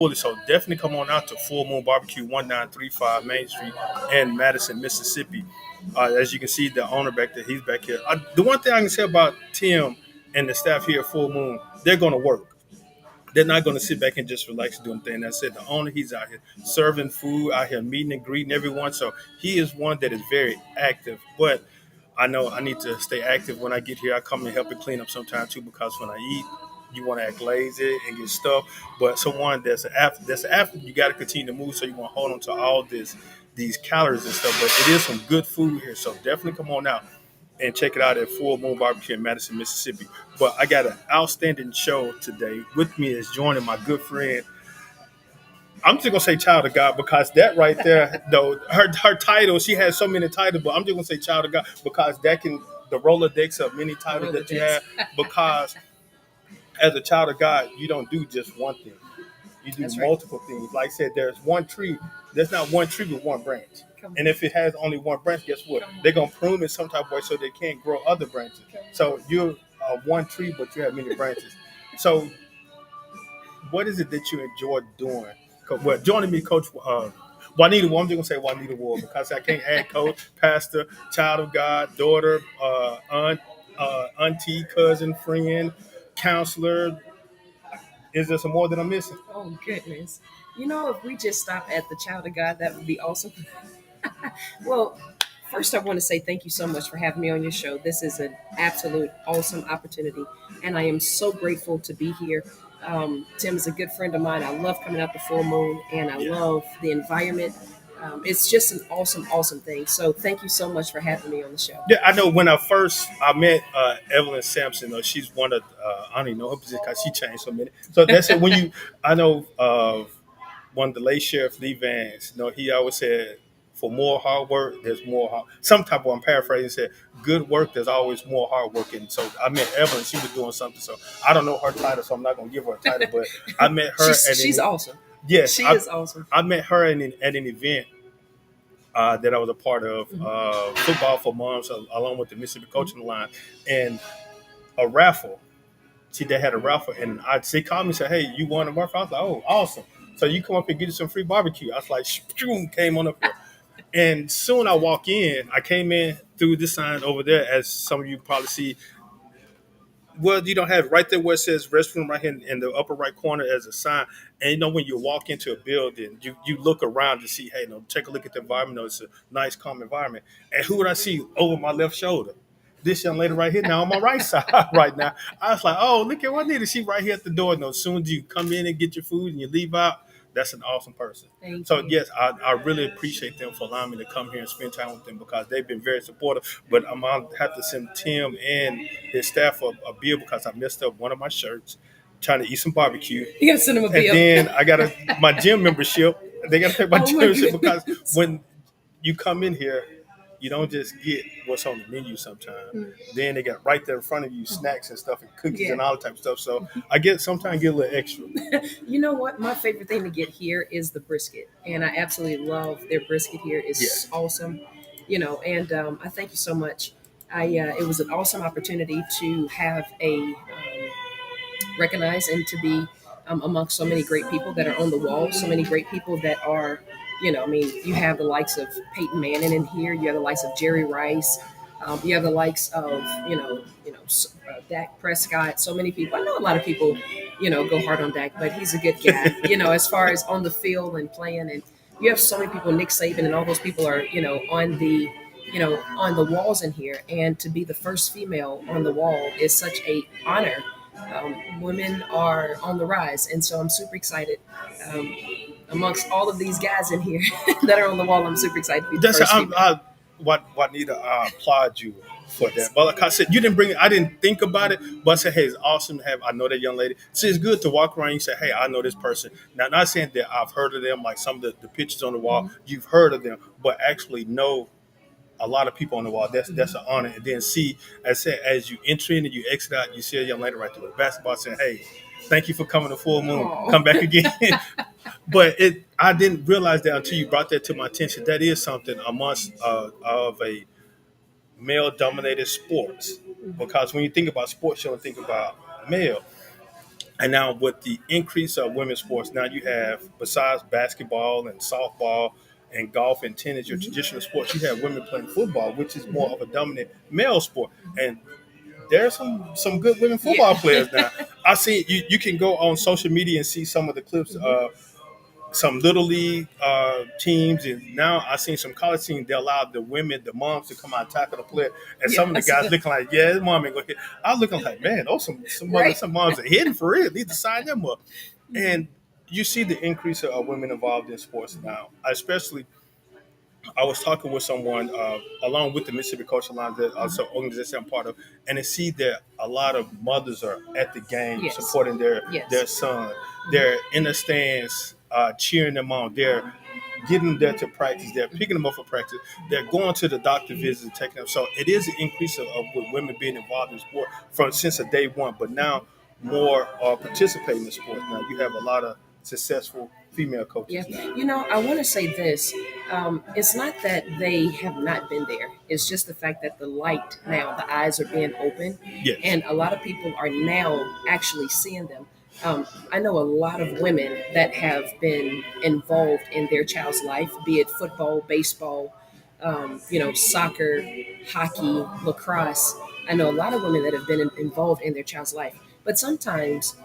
So definitely come on out to Full Moon Barbecue, 1935 Main Street in Madison, Mississippi. As you can see, the owner back there, he's back here. The one thing I can say about Tim and the staff here at Full Moon, they're going to work. They're not going to sit back and just relax and do anything. That's it. The owner, he's out here serving food, out here meeting and greeting everyone. So he is one that is very active. But I know I need to stay active when I get here. I come and help and clean up sometimes too, because when I eat, you want to act lazy and get stuff. But someone that's an athlete, you got to continue to move. So you want to hold on to all these calories and stuff. But it is some good food here. So definitely come on out and check it out at Full Moon Barbecue in Madison, Mississippi. But I got an outstanding show today. With me is joining my good friend. I'm just gonna say child of God because that right there, though, her title, she has so many titles, but I'm just gonna say child of God because that can the Rolodex of many titles that you have. Because as a child of God, you don't do just one thing. You do That's multiple things. Like I said, there's one tree. There's not one tree with one branch. And if it has only one branch, guess what? They're gonna prune it some type of way so they can't grow other branches. So you're one tree, but you have many branches. So what is it that you enjoy doing? Well, joining me, Coach Juanita. Well, I'm just gonna say Juanita Ward because I can't add coach, pastor, child of God, daughter, auntie, cousin, friend, counselor. Is there some more that I'm missing? Oh goodness. You know, if we just stop at the child of God, that would be awesome. Well, first I want to say thank you so much for having me on your show. This is an absolute awesome opportunity, and I am so grateful to be here. Tim is a good friend of mine. I love coming out the full moon, and I Yeah. love the environment. It's just an awesome, awesome thing. So thank you so much for having me on the show. Yeah, I know. When I met Evelyn Sampson, she's one of I don't even know her position because she changed so many. So that's it. When you, I know one of the late sheriff Lee Vance. He always said, "For more hard work, there's more hard." Some type of I'm paraphrasing said, "Good work, there's always more hard work." And so I met Evelyn. She was doing something. So I don't know her title, so I'm not gonna give her a title. But I met her she's awesome. yes, She is awesome. I met her at an event that I was a part of, football for moms, along with the Mississippi Coaching Line, and a raffle. See, they had a raffle, and she called me and said, "Hey, you won a raffle?" I was like, "Oh, awesome!" So you come up and get you some free barbecue. I was like, "Shoom," came on up there. And soon I walk in. I came in through this sign over there, as some of you probably see. Well, you don't have right there where it says restroom right here in the upper right corner as a sign. And when you walk into a building, you look around to see, hey, take a look at the environment. It's a nice, calm environment. And who would I see over my left shoulder? This young lady right here now on my right side right now. I was like, oh, look at Juanita. She right here at the door. As soon as you come in and get your food and you leave out, that's an awesome person. Thank So you. yes, I really appreciate them for allowing me to come here and spend time with them because they've been very supportive. But I'm gonna have to send Tim and his staff a bill because I messed up one of my shirts trying to eat some barbecue. You gotta send him a And bill. then I got my gym membership. They got to pay my Oh gym my membership because goodness. when you come in here, you don't just get what's on the menu sometimes. Then they got right there in front of you snacks and stuff and cookies and Yeah. all that type of stuff. So I get sometimes get a little extra. You know what? My favorite thing to get here is the brisket, and I absolutely love their brisket here. It's Yes. awesome, and I thank you so much. It was an awesome opportunity to have a recognized and to be amongst so many great people that are on the wall, so many great people that are, you have the likes of Peyton Manning in here, you have the likes of Jerry Rice, you have the likes of, Dak Prescott, so many people. I know a lot of people, go hard on Dak, but he's a good guy, as far as on the field and playing. And you have so many people, Nick Saban, and all those people are, on the walls in here. And to be the first female on the wall is such a honor. Women are on the rise, and so I'm super excited. Um, Amongst all of these guys in here that are on the wall, I'm super excited to be the That's first female. Juanita, I applaud you for that. But like I said, you didn't bring it. I didn't think about it, but I said, hey, it's awesome to have. I know that young lady. See, it's good to walk around and say, hey, I know this person. Now, not saying that I've heard of them, like some of the pictures on the wall, you've heard of them, but actually know a lot of people on the wall. That's an honor. And then see, as I said, as you enter in and you exit out, you see a young lady right there with a basketball saying, hey, thank you for coming to Full Moon. Aw. Come back again. But I didn't realize that until you brought that to my attention. That is something amongst of a male-dominated sports. Because when you think about sports, you don't think about male. And now with the increase of women's sports, now you have, besides basketball and softball and golf and tennis, your Hmm. traditional sports, you have women playing football, which is more Hmm. of a dominant male sport. And there's some good women Yeah. football players now. I see you can go on social media and see some of the clips. Hmm. Some little league teams, and now I seen some college teams. They allow the women, the moms, to come out and tackle the player, and some of the Yes. guys looking like, yeah, his mom ain't gonna hit. I was looking like, man, those Right. some moms are hitting for real. Need to sign them up. Hmm. And you see the increase of women involved in sports now, especially. I was talking with someone along with the Mississippi Coach Alliance, that also organization I'm part of, and to see that a lot of mothers are at the game Yes. supporting their Yes. son. Hmm. They're in the stands cheering them on. They're getting them there to practice. They're picking them up for practice. They're going to the doctor visits and taking them. So it is an increase of with women being involved in sport from since the day one. But now more are participating in sports. Now you have a lot of successful female Yeah. coaches now. I want to say this. It's not that they have not been there. It's just the fact that the light now, the eyes are being open, Yes. and a lot of people are now actually seeing them. I know a lot of women that have been involved in their child's life, be it football, baseball, soccer, hockey, lacrosse. I know a lot of women that have been involved in their child's life, but sometimes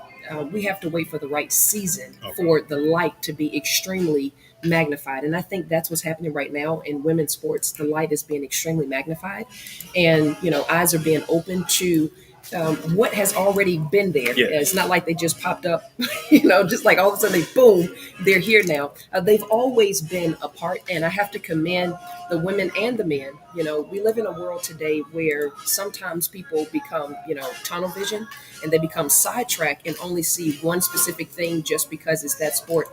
we have to wait for the right season Okay. for the light to be extremely magnified. And I think that's what's happening right now in women's sports. The light is being extremely magnified, and eyes are being open to what has already been there. It's Yes. not like they just popped up, just like all of a sudden they boom, they're here now. They've always been a part, and I have to commend the women and the men. We live in a world today where sometimes people become, tunnel vision, and they become sidetracked and only see one specific thing just because it's that sport.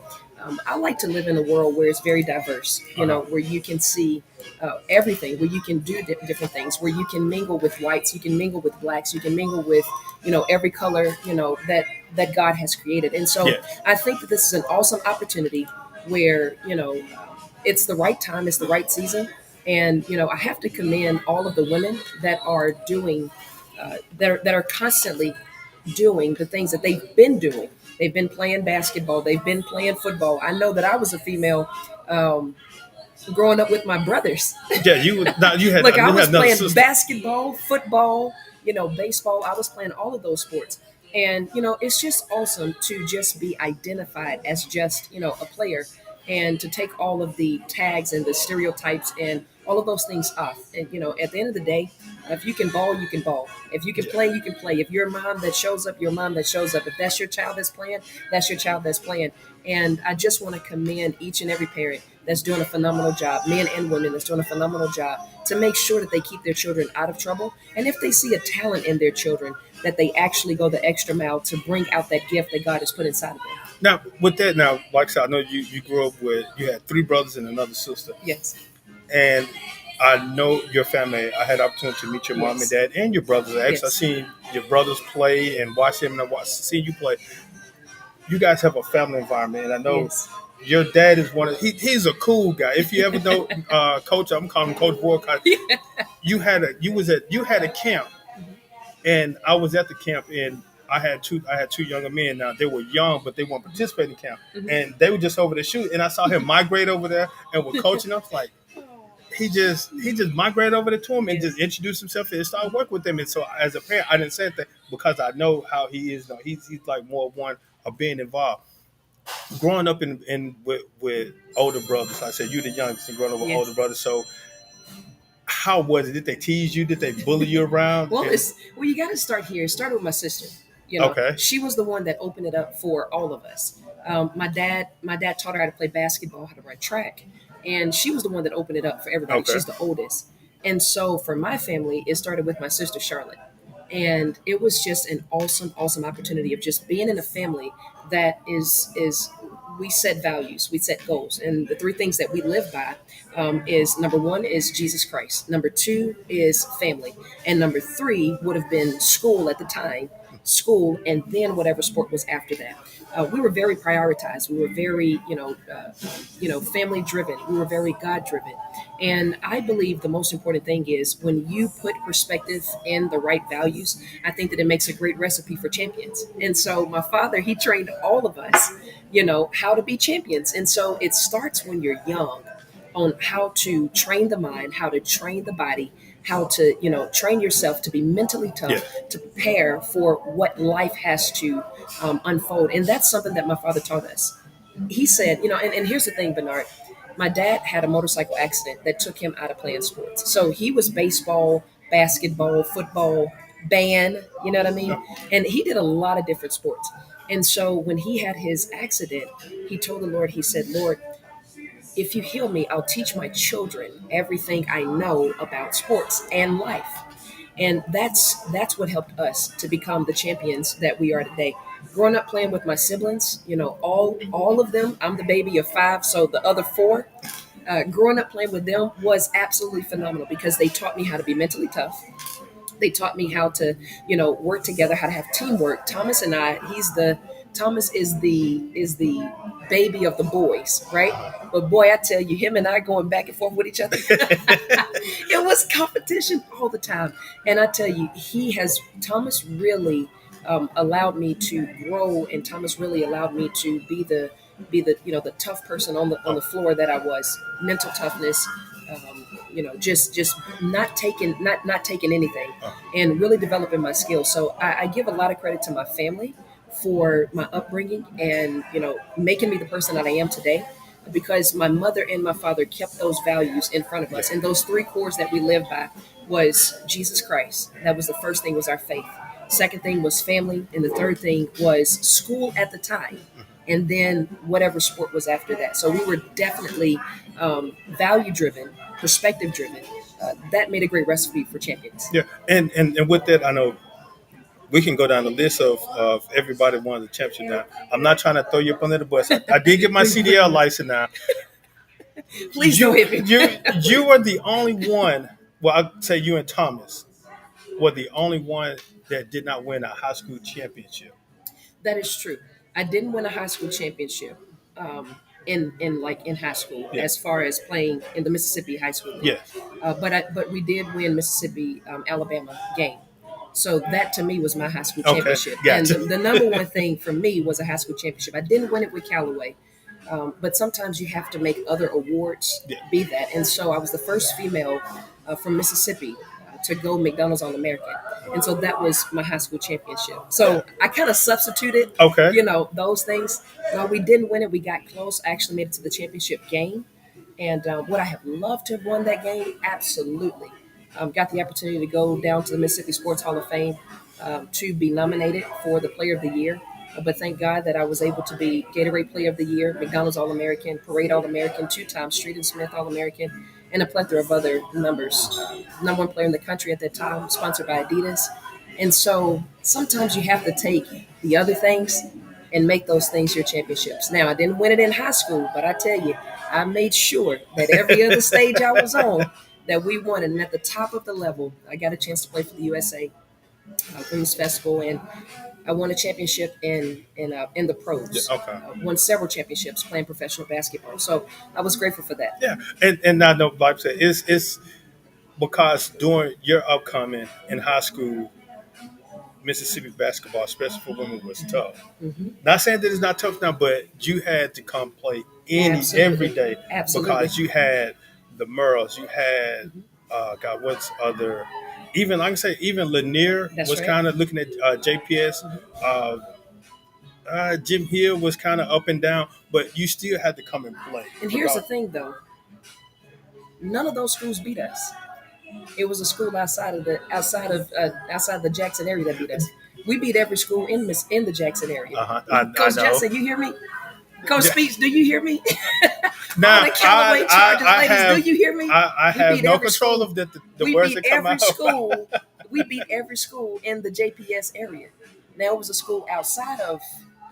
I like to live in a world where it's very diverse, Uh-huh. where you can see everything, where you can do different things, where you can mingle with whites, you can mingle with blacks, you can mingle with, every color, that God has created. And so Yes. I think that this is an awesome opportunity where, it's the right time, it's the right season. And, I have to commend all of the women that are doing, that are constantly doing the things that they've been doing. They've been playing basketball. They've been playing football. I know that I was a female growing up with my brothers. Yeah, you would now Look, I you was had another playing sister. basketball, football, baseball. I was playing all of those sports. And, it's just awesome to just be identified as just, a player, and to take all of the tags and the stereotypes and all of those things off. And, at the end of the day, if you can ball, you can ball. If you can Yeah. play, you can play. If you're a mom that shows up, your mom that shows up. If that's your child that's playing, that's your child that's playing. And I just want to commend each and every parent that's doing a phenomenal job, men and women that's doing a phenomenal job to make sure that they keep their children out of trouble. And if they see a talent in their children, that they actually go the extra mile to bring out that gift that God has put inside of them. Now with that, now like I said, I know you grew up with you had three brothers and another sister, Yes, and I know your family. I had the opportunity to meet your mom and yes, dad and your brothers. Actually, I yes, seen your brothers play and watch them, and see you play. You guys have a family environment, and I know yes. your dad is one of he's a cool guy. If you ever know Coach, I'm calling him Coach Boycott. Yeah. You had a camp, and I was at the camp, and I had two younger men. Now they were young, but they weren't participating in camp, Mhm. and they were just over there shooting. And I saw him migrate over there and were coaching. I was like, he just migrated over there to him and just Yes. introduced himself and started working with them. And so as a parent, I didn't say that because I know how he is. Though he's like more one of being involved. Growing up in with older brothers, like I said you the youngest and growing up with older Yes. brothers. So how was it? Did they tease you? Did they bully you around? Well, And you got to start here. It started with my sister. okay, She was the one that opened it up for all of us. My dad taught her how to play basketball, how to run track, and she was the one that opened it up for everybody. okay, She's the oldest, and so for my family, it started with my sister Charlotte, and it was just an awesome, awesome opportunity of just being in a family that is we set values, we set goals, and the three things that we live by is number one is Jesus Christ, number two is family, and number three would have been school at the time, school, and then whatever sport was after that. we were very prioritized. We were very, family driven. We were very God driven. And I believe the most important thing is when you put perspective in the right values, I think that it makes a great recipe for champions. And so my father, he trained all of us, how to be champions. And so it starts when you're young on how to train the mind, how to train the body, how to, train yourself to be mentally Yeah. tough, to prepare for what life has to unfold. And that's something that my father taught us. He said, and here's the thing, Bernard. My dad had a motorcycle accident that took him out of playing sports. So he was baseball, basketball, football, band, you know what I mean? And he did a lot of different sports. And so when he had his accident, he told the Lord, he said, Lord, if you heal me, I'll teach my children everything I know about sports and life. And that's what helped us to become the champions that we are today. Growing up playing with my siblings, all of them. I'm the baby of five, so the other four. Growing up playing with them was absolutely phenomenal because they taught me how to be mentally tough. They taught me how to, work together, how to have teamwork. Thomas and I, Thomas is the baby of the boys, right? But boy, I tell you, him and I going back and forth with each other. It was competition all the time. And I tell you, Thomas really allowed me to grow, and Thomas really allowed me to be the the tough person on the floor that I was. Mental toughness, just not taking anything, and really developing my skills. So I give a lot of credit to my family for my upbringing and making me the person that I am today, because my mother and my father kept those values in front of us, and those three cores that we lived by was Jesus Christ. That was the first thing, was our faith. Second thing was family, and the third thing was school at the time, and then whatever sport was after that. So we were definitely value driven, perspective driven. That made a great recipe for champions. Yeah, and with that, I know we can go down the list of everybody won the championship now. I'm not trying to throw you up under the bus. I did get my Please, CDL license now. please You don't hit me. you were the only one. Well, I'd say you and Thomas were the only one that did not win a high school championship. That is true. I didn't win a high school championship in high school, Yeah. as far as playing in the Mississippi High School League. Yeah. But we did win Mississippi Alabama game. So that to me was my high school Okay. championship. And Gotcha. the number one thing for me was a high school championship. I didn't win it with Callaway, but sometimes you have to make other awards Yeah. be that. And so I was the first female from Mississippi to go McDonald's All American. And so that was my high school championship. So I kind of substituted, Okay. those things. No, we didn't win it. We got close. I actually made it to the championship game. And would I have loved to have won that game? Absolutely. Got the opportunity to go down to the Mississippi Sports Hall of Fame to be nominated for the Player of the Year. But thank God that I was able to be Gatorade Player of the Year, McDonald's All American, Parade All American, 2 times Street and Smith All American, and a plethora of other numbers. Number one player in the country at that time, sponsored by Adidas. And so sometimes you have to take the other things and make those things your championships. Now, I didn't win it in high school, but I tell you, I made sure that every other stage I was on, that we won. And at the top of the level, I got a chance to play for the USA Women's Festival, and I won a championship in the pros. Yeah, okay. Won several championships playing professional basketball. So I was grateful for that. Yeah, and I know, like I said, it's because during your upcoming in high school, Mississippi basketball, especially for women, was tough. Hmm. Not saying that it's not tough now, but you had to come play every Absolutely. day Absolutely. because you had the Merles, you had God, what's other, even like I say, even Lanier That's was right. kind of looking at JPS. Uh, Jim Hill was kind of up and down, but you still had to come and play. And here's the thing, though. None of those schools beat us. It was a school outside of the Jackson area that beat us. We beat every school in the Jackson area. I Coach know. Jackson, you hear me? Coach Yeah. Speech, do you hear me? Now, All the Callaway Chargers I ladies, have, do you hear me? I We have beat no every control school. of the We words beat that come every out. school. We beat every school in the JPS area. Now it was a school outside of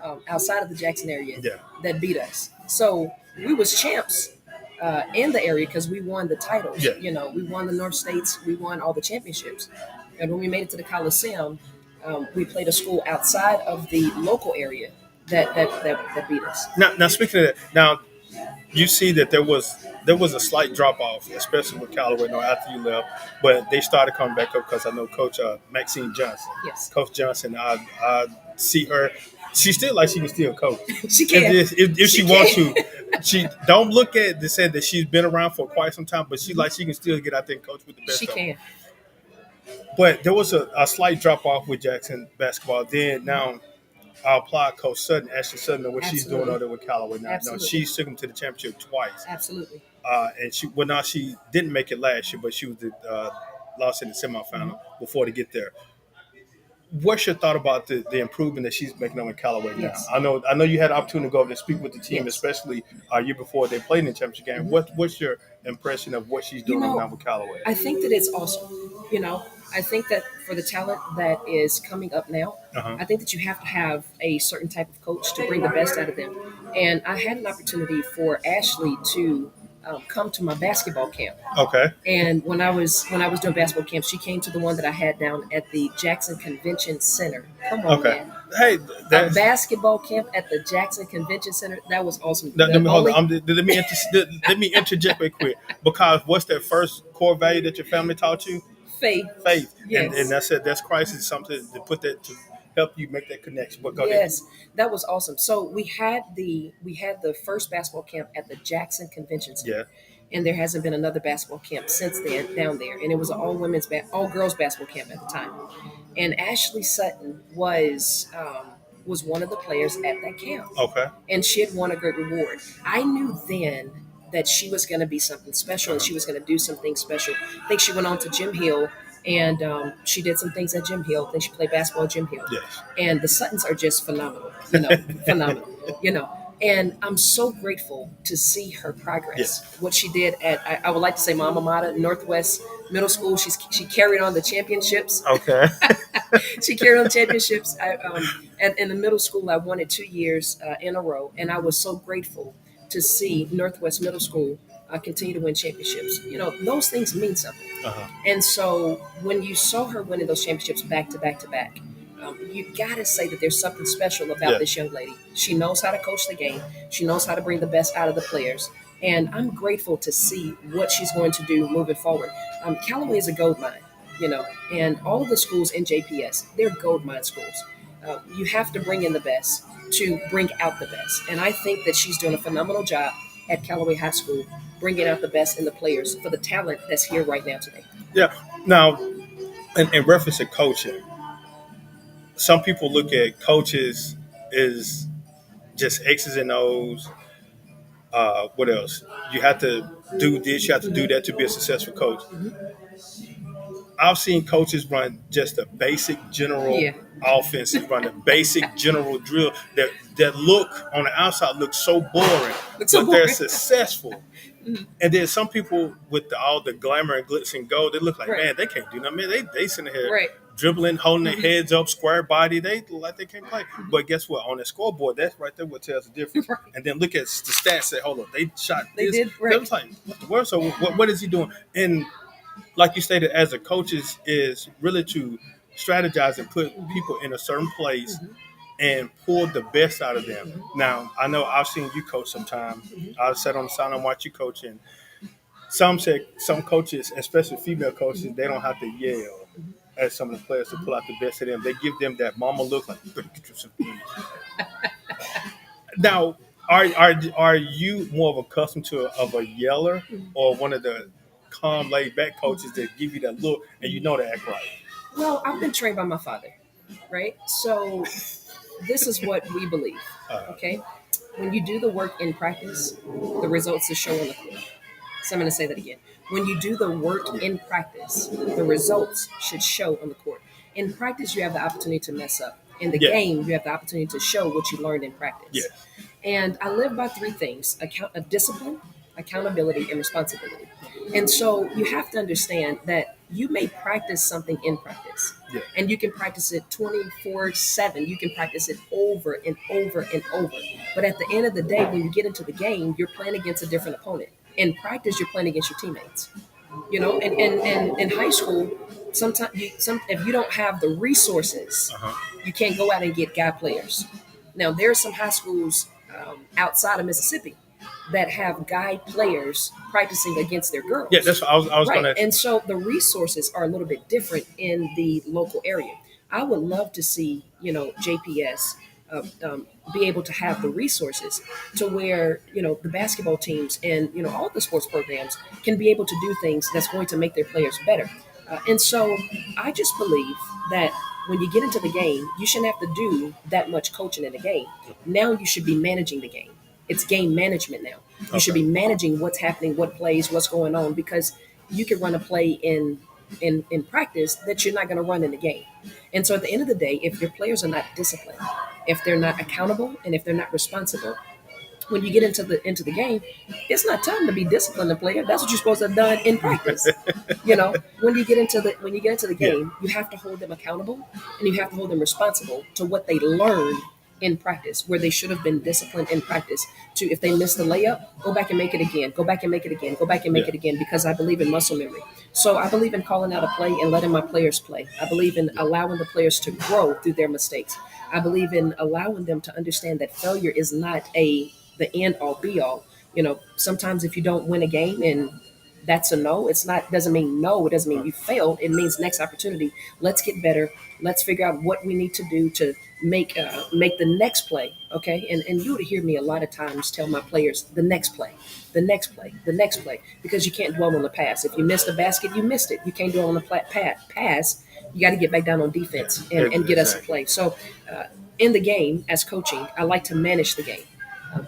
the Jackson area Yeah. that beat us. So we was champs in the area because we won the titles. Yeah. We won the North States. We won all the championships. And when we made it to the Coliseum, we played a school outside of the local area. that beat us. Now speaking of that, now you see that there was a slight drop off, especially with Callaway. No, after you left, but they started coming back up because I know Coach Maxine Johnson, Yes, Coach Johnson. I see her. She still like she can still coach. she If, can. this, if She she wants can. to, she don't look at the said that she's been around for quite some time, but she like she can still get out there and coach with the She best of them. can. But there was a slight drop off with Jackson basketball. Then now I applaud Coach Sutton, Ashley Sutton, and what she's doing Absolutely. out there with Callaway now. No, Absolutely. she took them to the championship twice. Absolutely. And now she didn't make it last year, but she was lost in the Mhm. semifinal before to get there. What's your thought about the improvement that she's making on in Callaway now? Yes. I know you had the opportunity to go over and speak with the team, Yes. especially a year before they played in the championship game. Mhm. What's your impression of what she's You doing over now know, with Callaway? I think that it's awesome. You know, I think that for the talent that is coming up now, Uh-huh. I think that you have to have a certain type of coach to bring the best out of them. And I had an opportunity for Ashley to come to my basketball camp. Okay. And when I was doing basketball camp, she came to the one that I had down at the Jackson Convention Center. Come on, Okay. man! Hey, A that's basketball camp at the Jackson Convention Center. That was awesome. let The me hold only on. Let me interject real quick because what's that first core value that your family taught you? faith. Faith, and Yes. that's it. That's Christ is something to put that to help you make that connection. But go ahead. Yes, that was awesome. So we had the first basketball camp at the Jackson Convention Center, Yeah. and there hasn't been another basketball camp since then down there. And it was an all girls basketball camp at the time. And Ashley Sutton was one of the players at that camp, Okay. and she had won a great reward. I knew then that she was going to be something special, and Uh-huh. she was going to do something special. I think she went on to Jim Hill, and she did some things at Jim Hill. I think she played basketball at Jim Hill, Yes. and the Suttons are just phenomenal. You know, phenomenal. You know, and I'm so grateful to see her progress. Yes. What she did at I would like to say my alma mater, Northwest Middle School. She carried on the championships. Okay. She carried on championships. In the middle school, I won it 2 years in a row, and I was so grateful to see Northwest Middle School continue to win championships. You know, those things mean something. Uh-huh. And so when you saw her winning those championships back to back to back, you got to say that there's something special about Yeah. this young lady. She knows how to coach the game. She knows how to bring the best out of the players. And I'm grateful to see what she's going to do moving forward. Callaway is a gold mine, you know, and all of the schools in JPS, they're gold mine schools. You have to bring in the best to bring out the best. And I think that she's doing a phenomenal job at Callaway High School, bringing out the best in the players for the talent that's here right now today. Yeah. Now, in reference to coaching, some people look at coaches as just X's and O's. What else? You have to do this. You have to do that to be a successful coach. Mhm. I've seen coaches run just a basic general Yeah. offense, run a basic general drill that look on the outside look so boring, Looks so but they're boring. successful. Mhm. And then some people with all the glamour and glitz and gold, they look like, Right. man, they can't do nothing. Man, they sitting here Right. dribbling, holding their Mhm. heads up, square body. They look like they can't play. Mhm. But guess what? On the scoreboard, that's right there what tells the difference. Right. And then look at the stats. Say, hold on, they shot They this. did They right. was like, what the world? So what is he doing? And like you stated, as a coach is really to strategize and put people in a certain place Mhm. and pull the best out of them. Mhm. Now, I know I've seen you coach sometimes. Mhm. I've sat on the side and watch you coach, and some say some coaches, especially female coaches, Mhm. they don't have to yell Mhm. at some of the players to pull out the best of them. They give them that mama look like, you better get yourself in. Now, are you more of accustomed to of a yeller or one of the calm, laid back coaches that give you that look and you know to act right? Well, I've been trained by my father, right? So this is what we believe. Uh, Okay, when you do the work in practice, the results will show on the court. So I'm going to say that again. When you do the work in practice, the results should show on the court. In practice, you have the opportunity to mess up. In the yeah, game, you have the opportunity to show what you learned in yeah, practice. And I live by three things: discipline, accountability, and responsibility. And so you have to understand that you may practice something in practice, yeah, and you can practice it 24/7. You can practice it over and over and over. But at the end of the day, when you get into the game, you're playing against a different opponent. In practice, you're playing against your teammates. You know, and in high school, sometimes if you don't have the resources, uh-huh, you can't go out and get guy players. Now, there are some high schools outside of Mississippi that have guy players practicing against their Yeah, girls. that's what I was going Right. to ask. And so the resources are a little bit different in the local area. I would love to see, JPS be able to have the resources to where, the basketball teams and, all the sports programs can be able to do things that's going to make their players better. And so I just believe that when you get into the game, you shouldn't have to do that much coaching in the game. Now you should be managing the game. It's game management now. You should Okay. be managing what's happening, what plays, what's going on, because you can run a play in practice that you're not going to run in the game. And so at the end of the day, if your players are not disciplined, if they're not accountable, and if they're not responsible, when you get into the game, it's not time to be disciplined the player. That's what you're supposed to have done in practice. When you get into the Yeah. game, you have to hold them accountable, and you have to hold them responsible to what they learned in practice, where they should have been disciplined in practice. To, if they missed the layup, go back and make it again. Go back and make it again. Go back and make Yeah. it again, because I believe in muscle memory. So I believe in calling out a play and letting my players play. I believe in allowing the players to grow through their mistakes. I believe in allowing them to understand that failure is not the end all be all. Sometimes if you don't win a game and that's a no, it's not doesn't mean no, it doesn't mean you failed. It means next opportunity. Let's get better. Let's figure out what we need to do to make the next play. Okay. And you would hear me a lot of times tell my players the next play, the next play, the next play, because you can't dwell on the pass. If you missed a basket, you missed it. You can't dwell on the pass. You got to get back down on defense and get us a Exactly. play. So in the game, as coaching, I like to manage the game.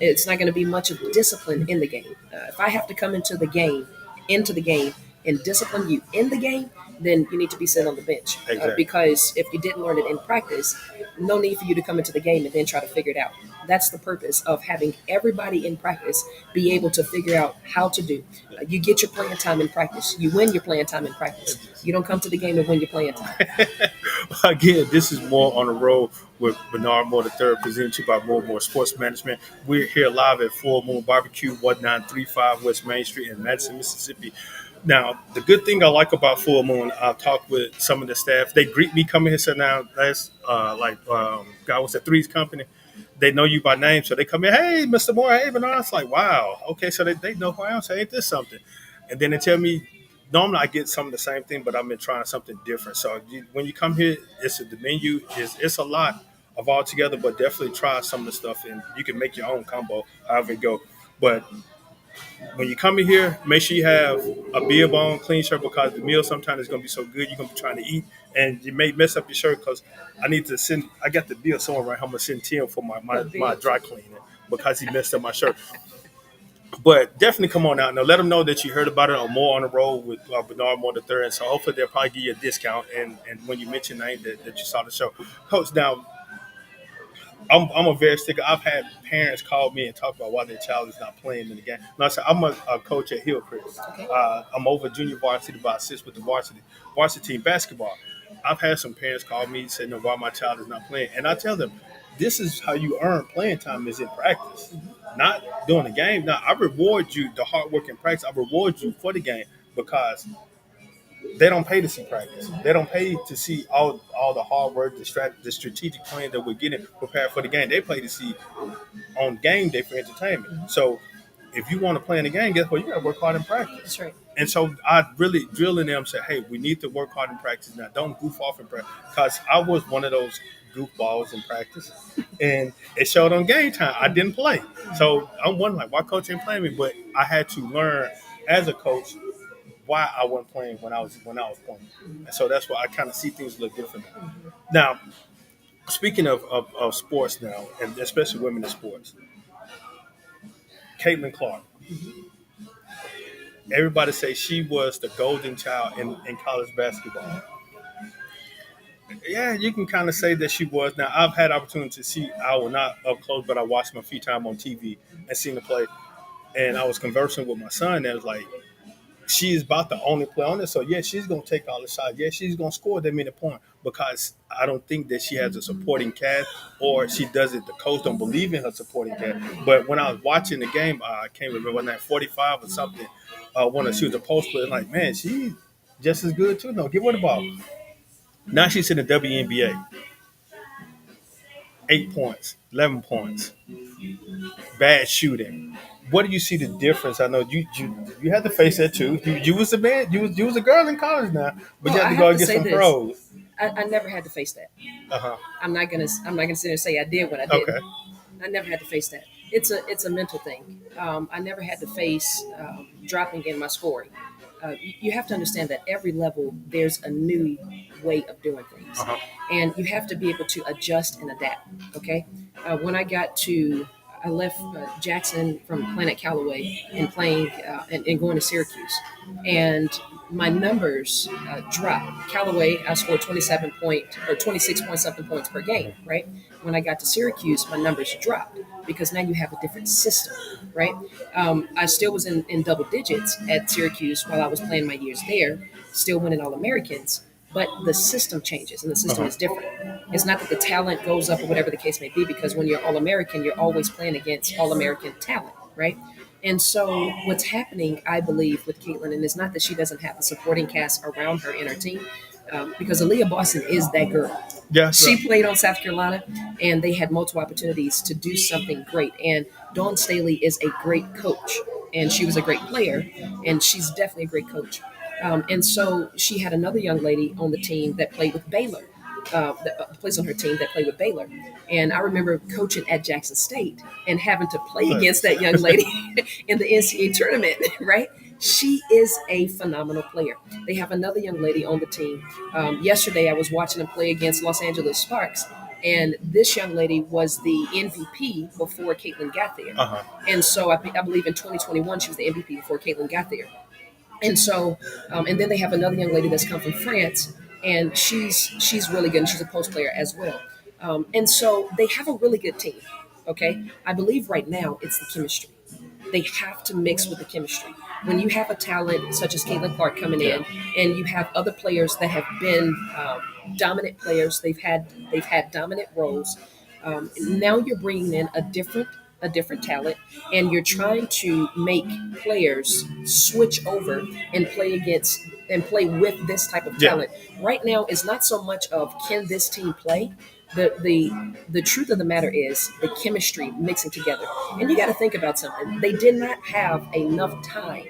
It's not going to be much of discipline in the game. If I have to come into the game, and discipline you in the game, then you need to be sitting on the bench. Exactly. Because if you didn't learn it in practice, no need for you to come into the game and then try to figure it out. That's the purpose of having everybody in practice be able to figure out how to do. You get your playing time in practice. You win your playing time in practice. You don't come to the game and win your playing time. Again, this is more on the road with Bernard Moore III, presented to you by More More Sports Management. We're here live at Full Moon Barbecue, 1935 West Main Street in Madison, Mississippi. Now, the good thing I like about Full Moon, I've talked with some of the staff. They greet me coming here. So now, that's guy was at Three's Company. They know you by name, so they come in. Hey, Mr. Moore. Hey, Bernard. It's like, wow. Okay, so they know who I am. So ain't this something? And then they tell me, normally I get some of the same thing, but I've been trying something different. So when you come here, the menu it's a lot of all together, but definitely try some of the stuff, and you can make your own combo however it go. But when you come in here, make sure you have a beer bone, clean shirt, because the meal sometimes is gonna be so good you're gonna be trying to eat, and you may mess up your shirt because I need to send. I got the bill somewhere right. I'm gonna send Tim for my dry cleaning because he messed up my shirt. But definitely come on out now. Let them know that you heard about it or more on the road with Bernard Moore III. And so hopefully they'll probably give you a discount. And when you mention name that you saw the show, Coach. Now I'm a very sticker. I've had parents call me and talk about why their child is not playing in the game. No, I said I'm a coach at Hillcrest. Okay. I'm over junior varsity, but I assist with the varsity team basketball. I've had some parents call me and say, "No, why my child is not playing?" And I tell them, "This is how you earn playing time is in practice, not during the game." Now I reward you the hard work in practice. I reward you for the game because they don't pay to see practice. They don't pay to see all the hard work, the strategic plan that we're getting prepared for the game. They pay to see on game day for entertainment. So if you want to play in the game, guess what? You got to work hard in practice. That's right. And so I really drill in them, say, hey, we need to work hard in practice now. Don't goof off in practice. Because I was one of those goofballs in practice. And it showed on game time. I didn't play. So I'm wondering, like, why coach ain't playing me? But I had to learn as a coach why I wasn't playing when I was playing. And so that's why I kind of see things a little different now. Now, speaking of sports now, and especially women in sports, Caitlin Clark. Everybody say she was the golden child in college basketball. Yeah, you can kind of say that she was. Now, I've had opportunity to see. I was not up close, but I watched them a few times on TV and seen her play. And I was conversing with my son, and it was like, she is about the only player on it. So yeah, she's gonna take all the shots. Yeah, she's gonna score that many points because I don't think that she has a supporting cast or she does it. The coach don't believe in her supporting cast. But when I was watching the game, I can't remember when that 45 or something. When she was a post player, like man, she just as good too. No, give her the ball. Now she's in the WNBA. 8 points, 11 points, bad shooting. What do you see the difference? I know you had to face that too. You was a man, you was a girl in college now, but Well, you had I to go have to against say some this: pros. I never had to face that. Uh huh. I'm not gonna sit there and say I did when I Okay. didn't. I never had to face that. It's a mental thing. I never had to face dropping in my scoring. You have to understand that every level there's a new way of doing Uh things, huh. and you have to be able to adjust and adapt. Okay, when I left Jackson from playing at Callaway and playing and going to Syracuse, and my numbers dropped. Callaway, I scored 27 point or 26 point something points per game, right? When I got to Syracuse, my numbers dropped because now you have a different system, right? I still was in double digits at Syracuse while I was playing my years there, still winning All Americans. But the system changes and the Uh system huh. is different. It's not that the talent goes up or whatever the case may be, because when you're All American, you're always playing against All American talent, right? And so what's happening, I believe, with Caitlin, and it's not that she doesn't have the supporting cast around her in her team, because Aaliyah Boston is that girl. Yeah. She played on South Carolina, and they had multiple opportunities to do something great. And Dawn Staley is a great coach, and she was a great player, and she's definitely a great coach. And so she had another young lady on the team that played with Baylor, that plays on her team that played with Baylor. And I remember coaching at Jackson State and having to play against Nice. that young lady in the NCAA tournament, right? She is a phenomenal player. They have another young lady on the team. Yesterday, I was watching them play against Los Angeles Sparks, and this young lady was the MVP before Caitlin got there. Uh huh. And so I believe in 2021, she was the MVP before Caitlin got there. And so, and then they have another young lady that's come from France, and she's really good. And she's a post player as well. And so they have a really good team. Okay, I believe right now it's the chemistry. They have to mix with the chemistry. When you have a talent such as Caitlin Clark coming Yeah. in, and you have other players that have been dominant players, they've had dominant roles. Now you're bringing in a different talent, and you're trying to make players switch over and play against and play with this type of Yeah. talent. Right now, it's not so much of can this team play. The truth of the matter is the chemistry mixing together. And you got to think about something. They did not have enough time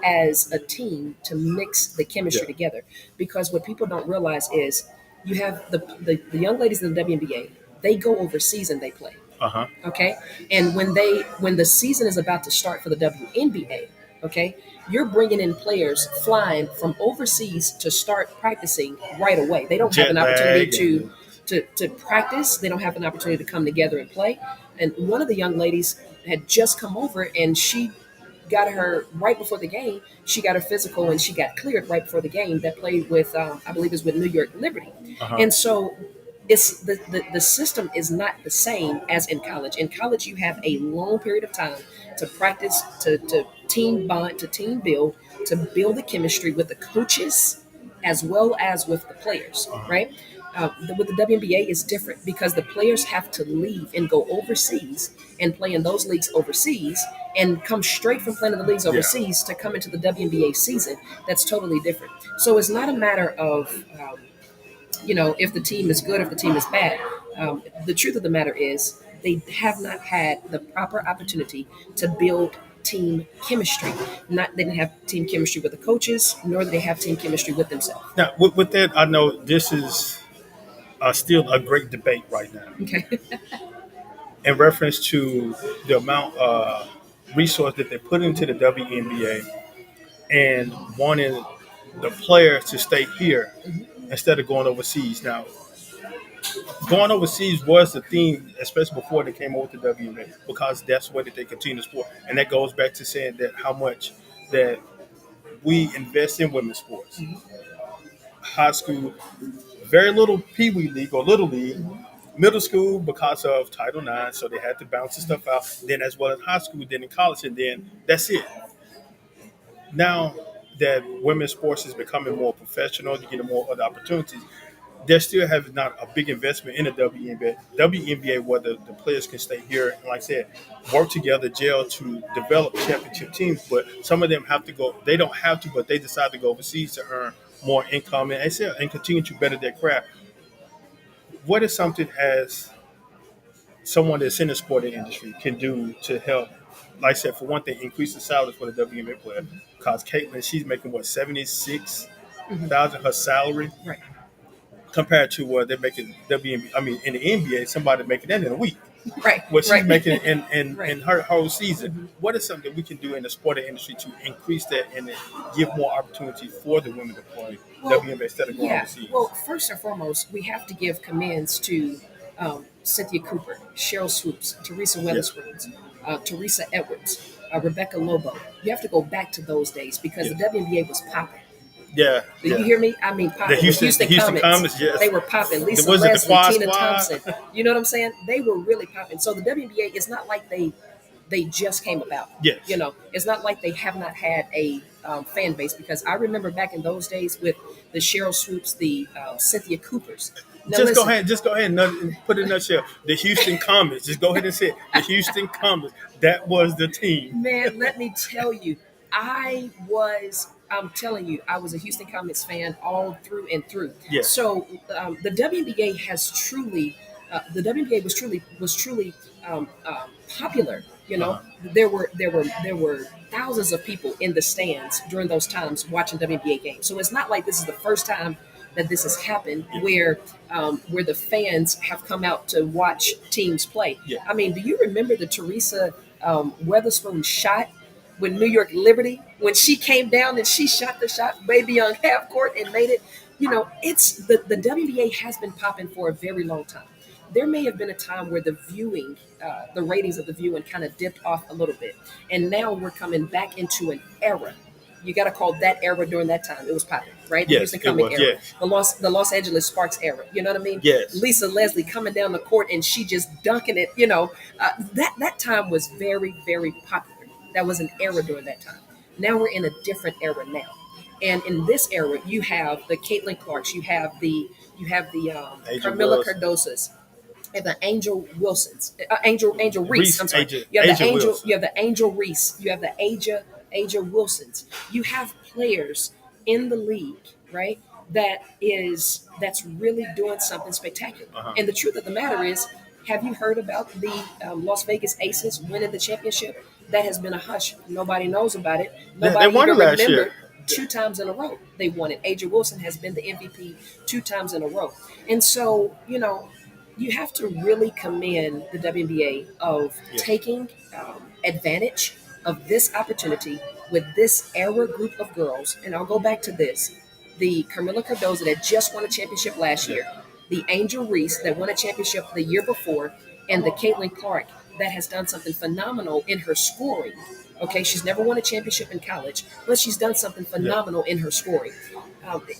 as a team to mix the chemistry Yeah. together, because what people don't realize is you have the young ladies in the WNBA. They go overseas and they play. Uh huh. Okay, and when the season is about to start for the WNBA, okay, you're bringing in players flying from overseas to start practicing right away. They don't have Jet an opportunity lag to and to practice. They don't have an opportunity to come together and play. And one of the young ladies had just come over, and she got her right before the game. She got her physical, and she got cleared right before the game. That played with, I believe, is with New York Liberty. uh huh. And so it's the system is not the same as in college. In college, you have a long period of time to practice, to team bond, to team build, to build the chemistry with the coaches as well as with the players, Uh huh. right? With the WNBA, it's different because the players have to leave and go overseas and play in those leagues overseas and come straight from playing in the leagues Yeah. overseas to come into the WNBA season. That's totally different. So it's not a matter of if the team is good, if the team is bad. The truth of the matter is they have not had the proper opportunity to build team chemistry. Not They didn't have team chemistry with the coaches, nor do they have team chemistry with themselves. Now, with that, I know this is still a great debate right now Okay. in reference to the amount of resource that they put into the WNBA and wanting the players to stay here instead of going overseas. Now, going overseas was the theme, especially before they came over to WNBA, because that's what they continue to sport, and that goes back to saying that how much that we invest in women's sports, high school, very little Pee Wee League or Little League, middle school because of Title IX, so they had to bounce the stuff out. Then as well as high school, then in college, and then that's it. Now that women's sports is becoming more professional, you get more other opportunities. They still have not a big investment in the WNBA. WNBA where the players can stay here and, like I said, work together, gel to develop championship teams. But some of them have to go. They don't have to, but they decide to go overseas to earn more income and continue to better their craft. What is something as someone that's in the sporting industry can do to help. Like I said, for one thing, increase the salary for the WNBA player. Because Caitlin, she's making what 76,000 her salary Right. compared to what they're making WNBA. I mean, in the NBA, somebody making that in a week. Right. What she's Right. making in Right. in her whole season. Mhm. What is something that we can do in the sporting industry to increase that and then give more opportunity for the women to play Well, WNBA instead of going yeah. overseas? Well, first and foremost, we have to give commends to Cynthia Cooper, Cheryl Swoops, Teresa Yeah, Weatherspoons, Teresa Edwards, Rebecca Lobo. You have to go back to those days because yeah, the WNBA was popping. yeah, Do you yeah. hear me? I mean, The popping. The Houston, the Houston Houston Comets, Comets, yes. they were popping. Lisa Was it the Leslie, Quad Tina Squad? Thompson. You know what I'm saying? They were really popping. So the WNBA is not like they just came about. You Yes. know, it's not like they have not had a fan base because I remember back in those days with the Cheryl Swoops, the Cynthia Coopers. Now listen, Just go ahead and put it in a nutshell. The Houston Comets. Just go ahead and say it. The Houston Comets. That was the team. man, let me tell you, I'm telling you, I was a Houston Comets fan all through and through. Yes. So the WNBA has truly, the WNBA was truly popular. You know, Uh-huh. there were thousands of people in the stands during those times watching WNBA games. So it's not like this is the first time that this has happened Yeah. where the fans have come out to watch teams play. Yeah. I mean, do you remember the Teresa Weatherspoon shot when New York Liberty, when she came down and she shot the shot way beyond half court and made it? You know, it's the WNBA has been popping for a very long time. There may have been a time where the ratings of the viewing kind of dipped off a little bit, and now we're coming back into an era. You got to call that era during that time. It was popping, right? The Yes, Houston it Comet was. era, Yes. the Los Angeles Sparks era. You know what I mean? Yes. Lisa Leslie coming down the court and she just dunking it. You know, that time was very very popular. That was an era during that time. Now we're in a different era now, and in this era you have the Caitlin Clarks, you have the Agent Carmilla Wells. Cardosas, and the Angel Wilsons, Angel Reese. Reese. I'm sorry. Agent, You have the Agent Angel. Wilson. You have the Angel Reese. You have the Aja Wilsons. You have players in the league, right? That's really doing something spectacular. Uh-huh. And the truth of the matter is, have you heard about the Las Vegas Aces winning the championship? That has been a hush. Nobody knows about it. They Nobody won it even last year. remembered two times in a row they won it. Aja Wilson has been the MVP two times in a row. And so, you have to really commend the WNBA of Yes. taking advantage of this opportunity with this era group of girls. And I'll go back to this: the Carmilla Cardoza that just won a championship last Yeah. year, the Angel Reese that won a championship the year before, and the Caitlin Clark that has done something phenomenal in her scoring. Okay, she's never won a championship in college, but she's done something Yeah. phenomenal in her scoring.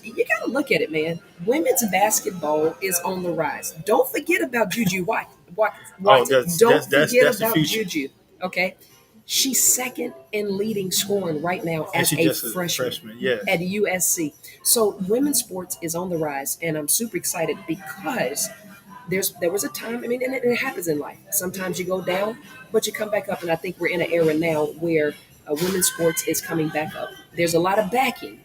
You got to look at it, man. Women's basketball is on the rise. Don't forget about Juju Oh, Watkins. Don't forget that's the about future. Juju. Okay, she's second in leading scoring right now And as she a just a freshman freshman. Yes. at USC. So women's sports is on the rise, and I'm super excited because there was a time. I mean, and it happens in life. Sometimes you go down, but you come back up, and I think we're in an era now where women's sports is coming back up. There's a lot of backing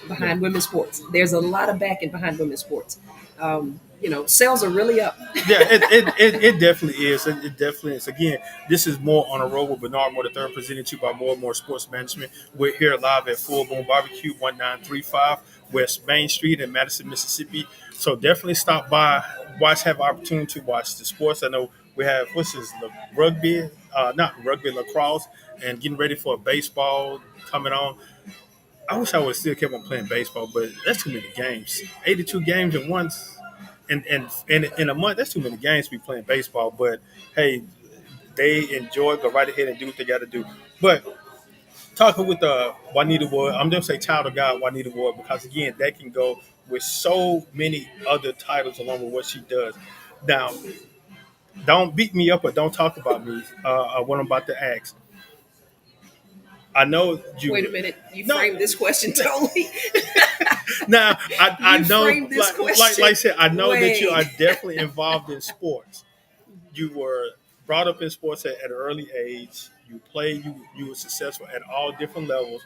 Yeah. behind women's sports. There's a lot of backing behind women's sports. Sales are really up. Yeah, it definitely is. It definitely is. Again, this is more on a roll with Bernard Moore III, presented to you by More and More Sports Management. We're here live at Full Moon Barbecue, 1935 West Main Street in Madison, Mississippi. So definitely stop by, have opportunity to watch the sports. I know we have rugby, not rugby, lacrosse, and getting ready for baseball coming on. I wish I would have still kept on playing baseball, but that's too many games. 82 games at once, and in a month, that's too many games to be playing baseball. But hey, they enjoy. Go right ahead and do what they got to do. But talking with Juanita Ward, I'm gonna say Child of God Juanita Ward because again, that can go with so many other titles along with what she does. Now, don't beat me up or don't talk about me. What I'm about to ask. I know you. Wait a minute. You No, framed this question totally. now I You know, framed this question. like I said, I know that you are Wait. definitely involved in sports. You were brought up in sports at an early age. You played. You were successful at all different levels.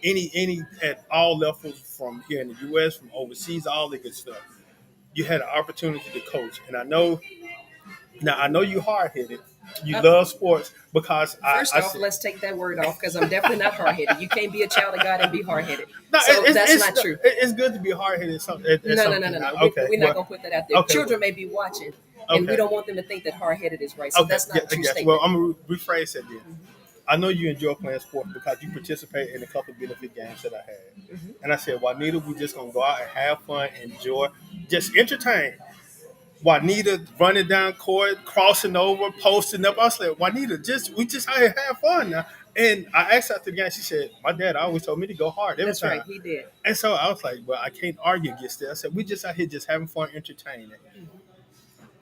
Any at all levels from here in the U.S., from overseas, all the good stuff. You had an opportunity to coach, and I know Now I know you hard headed. You Uh, love sports because First I off, said let's take that word off because I'm definitely not hard headed. You can't be a child of God and be hard headed. no. So that's not true. It's good to be hard headed at No, no, no, something. no, no. Okay, We're not well, going to put that out there. okay, well, Children may be watching, and we okay, don't want them to think that hard headed is right. So okay. that's Yeah, not a I true guess. Well, statement. I'm gonna rephrase it then. I know you enjoy playing sports because you participate in a couple of benefit games that I had. And I said, Juanita, we just gonna go out and have fun, enjoy, just entertain. Juanita running down court, crossing over, posting up. I was like, Juanita, we just out here have fun now. And I asked her after the game, she said, my dad always told me to go hard every That's right. time. He did. And so I was like, well, I can't argue against that. I said, we just out here just having fun, entertaining.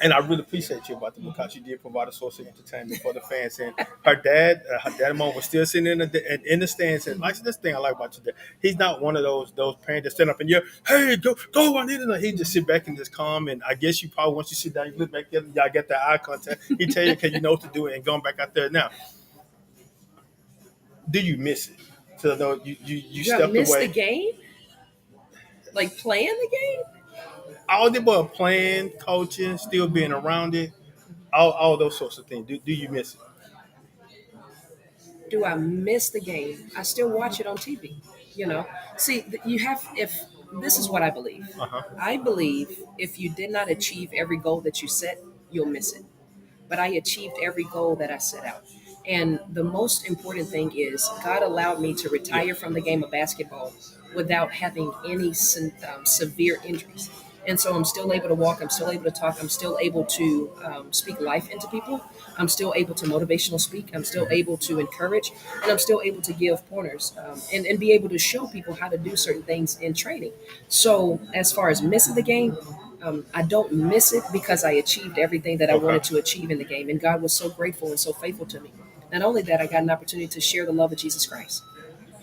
And I really appreciate you about that because you did provide a source of entertainment for the fans. And her dad and mom was still sitting in the stands. And like this thing I like about your dad, he's not one of those parents that stand up and yell, "Hey, go! I need it." He just sit back and just calm. And I guess you probably once you sit down, you look back there, y'all get that eye contact. He tell you because you know what to do and going back out there. Now, do you miss it? So no, you You stepped missed the away. game, like playing the game. All the but playing, coaching, still being around it, all those sorts of things. Do you miss it? Do I miss the game? I still watch it on TV. You know, see, you have if this is what I believe. Uh huh. I believe if you did not achieve every goal that you set, you'll miss it. But I achieved every goal that I set out. And the most important thing is God allowed me to Yeah. retire from the game of basketball without having any severe injuries. And so I'm still able to walk, I'm still able to talk, I'm still able to speak life into people, I'm still able to motivational speak, I'm still able to encourage, and I'm still able to give pointers and be able to show people how to do certain things in training. So, as far as missing the game, I don't miss it because I achieved everything that I Okay. wanted to achieve in the game. And God was so grateful and so faithful to me. Not only that, I got an opportunity to share the love of Jesus Christ.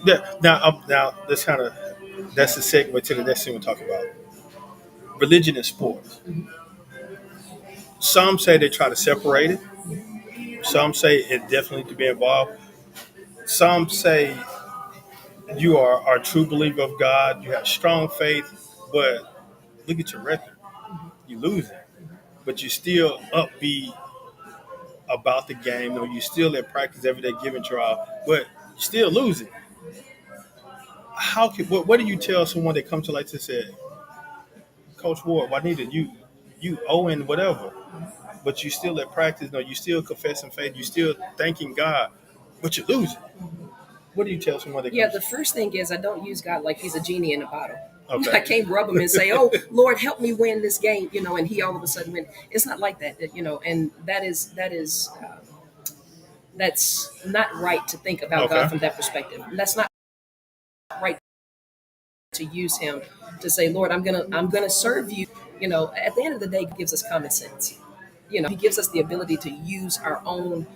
Yeah. Now this kind of that's the segue to the next thing we'll talk about. Religion and sports. Some say they try to separate it. Some say it definitely to be involved. Some say you are a true believer of God. You have strong faith, but look at your record. You losing, but you still upbeat about the game. Or you still at practice every day, giving trial, but you still losing. What do you tell someone that comes to like this said, Coach Ward, Juanita, you owing whatever, but you still at practice. No, you still confessing faith. You still thanking God, but you're losing. What do you tell someone that Yeah, comes? the first thing is I don't use God like he's a genie in a bottle. Okay. I can't rub him and say, "Oh, Lord, help me win this game," and he all of a sudden win. It's not like that. And that's not right to think about God Okay. from that perspective. That's not right to use him to say, Lord, I'm gonna serve you. At the end of the day, he gives us common sense. He gives us the ability to use our own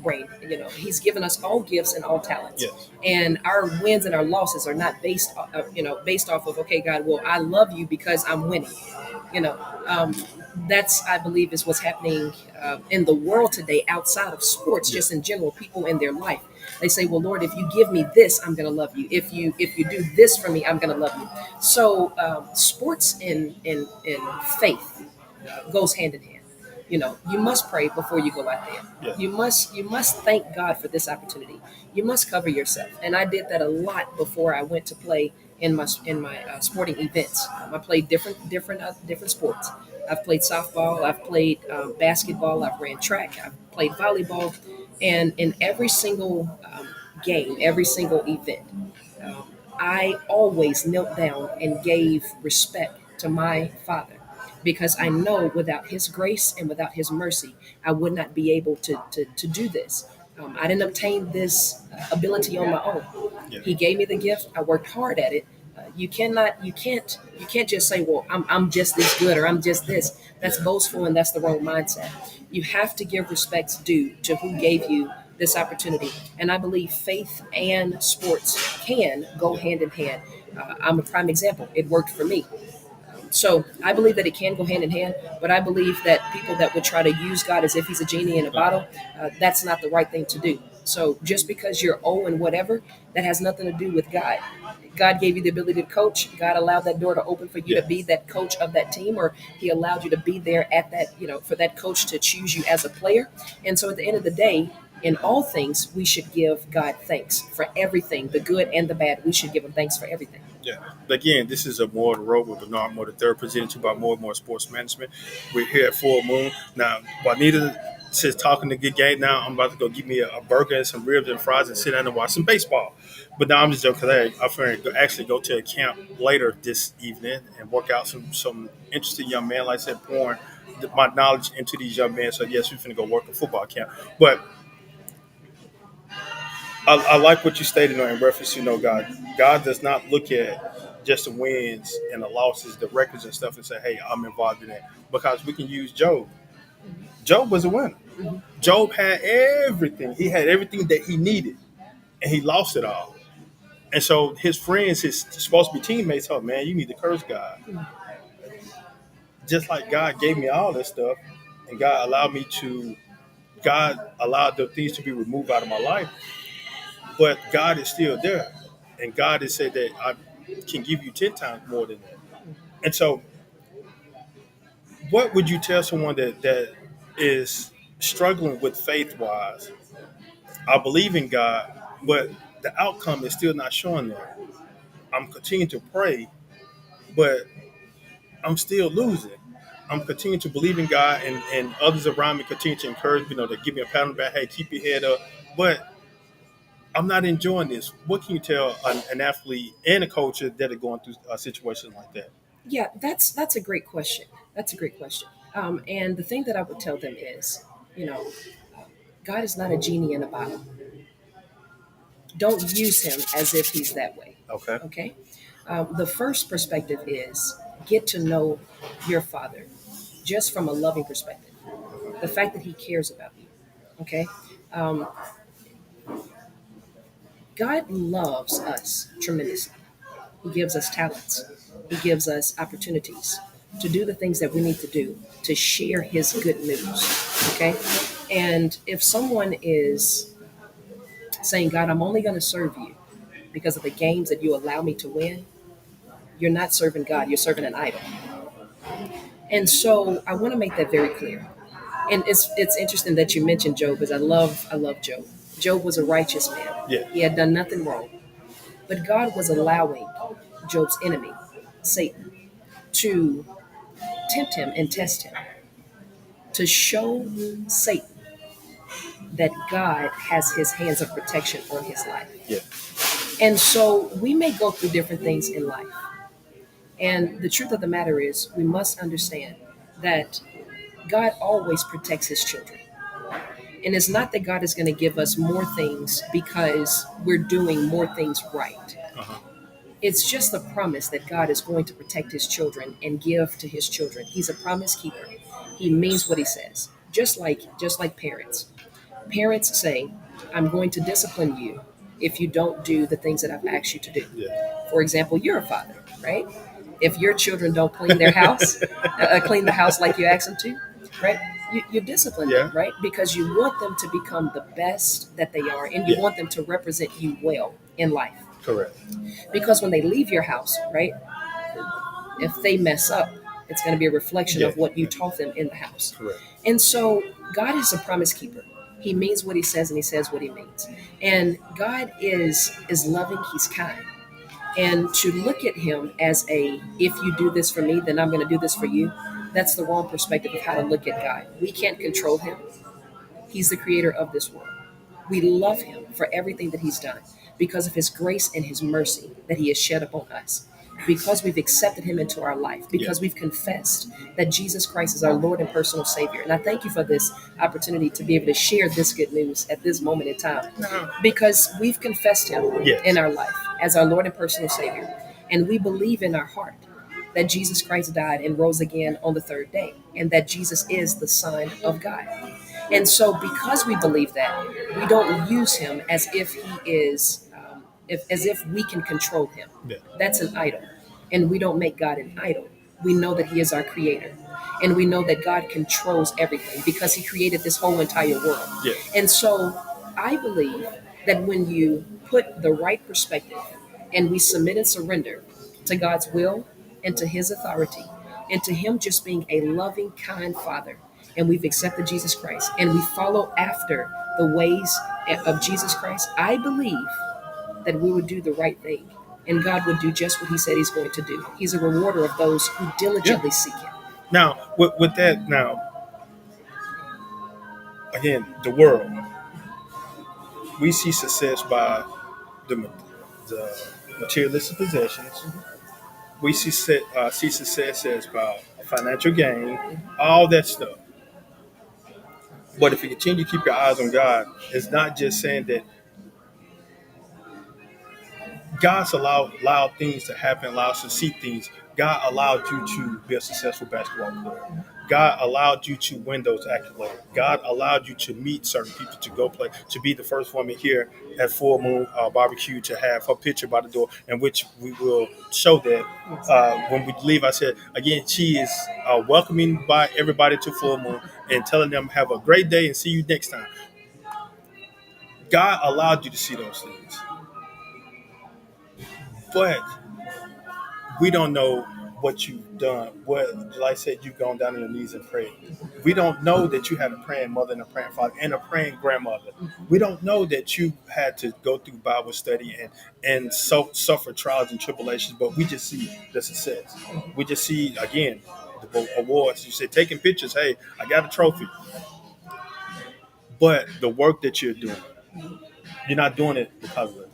brain. He's given us all gifts and all talents, Yes. and our wins and our losses are not based off of, okay, God, well, I love you because I'm winning. You know, um, that's, I believe, is what's happening in the world today, outside of sports, Yeah. just in general. People in their life, they say, well, Lord, if you give me this, I'm going to love you. If you do this for me, I'm going to love you. So sports and faith goes hand in hand. You must pray before you go out there. Yeah. You must thank God for this opportunity. You must cover yourself, and I did that a lot before I went to play in my sporting events. I played different sports. I've played softball. I've played basketball. I've ran track. I've played volleyball, and in every single game, every single event, um, I always knelt down and gave respect to my father because I know without his grace and without his mercy, I would not be able to do this. I didn't obtain this ability on my own. Yeah. He gave me the gift. I worked hard at it. You can't just say, well, I'm just this good or I'm just this. That's Yeah. boastful and that's the wrong mindset. You have to give respects due to who gave you this opportunity. And I believe faith and sports can go Yeah. hand in hand. I'm a prime example. It worked for me. So I believe that it can go hand in hand, but I believe that people that would try to use God as if he's a genie in a bottle, that's not the right thing to do. So just because you're and whatever, that has nothing to do with God. God gave you the ability to coach. God allowed that door to open for you to be Yes. that coach of that team, or he allowed you to be there at that, for that coach to choose you as a player. And so at the end of the day, in all things, we should give God thanks for everything, the good and the bad. We should give him thanks for everything. Yeah. Again, this is a more the road with Bernard Moore the third, presented to you by More and More Sports Management. We're here at Full Moon now. Juanita says talking to good game. Now I'm about to go get me a burger and some ribs and fries and sit down and watch some baseball. But now I'm just joking. I'm going to actually go to a camp later this evening and work out some interesting young man. Like I said, pouring my knowledge into these young men. So yes, we're going to go work a football camp. But I like what you stated in reference to, God. God does not look at just the wins and the losses, the records and stuff, and say, "Hey, I'm involved in that." Because we can use Job. Job was a winner. Job had everything. He had everything that he needed, and he lost it all. And so his friends, his supposed to be teammates, told, "Man, you need to curse God." Just like God gave me all this stuff, and God allowed the things to be removed out of my life, but God is still there, and God has said that I can give you 10 times more than that. And so, what would you tell someone that is struggling with faith wise? I believe in God, but the outcome is still not showing that. I'm continuing to pray, but I'm still losing. I'm continuing to believe in God, and others around me continue to encourage me, to give me a pat on the back, hey, keep your head up. But I'm not enjoying this. What can you tell an athlete and a coach that are going through a situation like that? Yeah, that's a great question. That's a great question. And the thing that I would tell them is, you know, God is not a genie in a bottle. Don't use him as if he's that way. Okay. Okay. The first perspective is get to know your father just from a loving perspective. The fact that he cares about you. Okay. Um, God loves us tremendously. He gives us talents. He gives us opportunities to do the things that we need to do to share his good news. Okay. And if someone is saying, God, I'm only going to serve you because of the games that you allow me to win, you're not serving God, you're serving an idol. And so I want to make that very clear. And it's interesting that you mentioned Job, because I love Job. Job was a righteous man. Yeah. He had done nothing wrong. But God was allowing Job's enemy, Satan, to tempt him and test him, to show Satan that God has his hands of protection on his life. Yeah. And so we may go through different things in life. And the truth of the matter is, we must understand that God always protects his children. And it's not that God is going to give us more things because we're doing more things right. Uh-huh. It's just the promise that God is going to protect his children and give to his children. He's a promise keeper. He means what he says. Just like parents. Parents say, I'm going to discipline you if you don't do the things that I've asked you to do. Yeah. For example, you're a father, right? If your children don't clean their house, clean the house like you ask them to, right? You discipline Yeah. them, right? Because you want them to become the best that they are, and you Yeah. want them to represent you well in life. Correct. Because when they leave your house, right, if they mess up, it's going to be a reflection Yeah. of what you taught them in the house. Correct. And so God is a promise keeper. He means what he says, and he says what he means. And God is loving, he's kind. And to look at him as if you do this for me, then I'm going to do this for you, that's the wrong perspective of how to look at God. We can't control him. He's the creator of this world. We love him for everything that he's done because of his grace and his mercy that he has shed upon us. Because we've accepted him into our life, because we've confessed that Jesus Christ is our Lord and personal Savior. And I thank you for this opportunity to be able to share this good news at this moment in time, because we've confessed him Yes. in our life as our Lord and personal Savior. And we believe in our heart that Jesus Christ died and rose again on the third day, and that Jesus is the Son of God. And so, because we believe that, we don't use him as if he is, as if we can control him. Yeah. That's an idol. And we don't make God an idol. we know that He is our creator. And we know that God controls everything because He created this whole entire world. Yes. And so I believe that when you put the right perspective and we submit and surrender to God's will and to His authority and to Him just being a loving, kind Father, and we've accepted Jesus Christ and we follow after the ways of Jesus Christ, I believe that we would do the right thing and God would do just what He said He's going to do. He's a rewarder of those who Yeah. diligently seek Him. Now, with that, now again, the world, we see success by the materialistic possessions. We see success as about financial gain, all that stuff. But if you continue to keep your eyes on God, it's not just saying that God's allowed things to happen, allows us to see things. God allowed you to be a successful basketball player. God allowed you to win those accolades. God allowed you to meet certain people to go play, to be the first woman here at Full Moon Barbecue to have her picture by the door, in which we will show that when we leave. I said, again, she is welcoming by everybody to Full Moon and telling them, have a great day and see you next time. God allowed you to see those things. But we don't know what you've done. What, like I said, you've gone down on your knees and prayed. We don't know that you had a praying mother and a praying father and a praying grandmother. We don't know that you had to go through Bible study and suffer trials and tribulations. But we just see the success. We just see again the awards. You said taking pictures. Hey, I got a trophy. But the work that you're doing, you're not doing it because of it.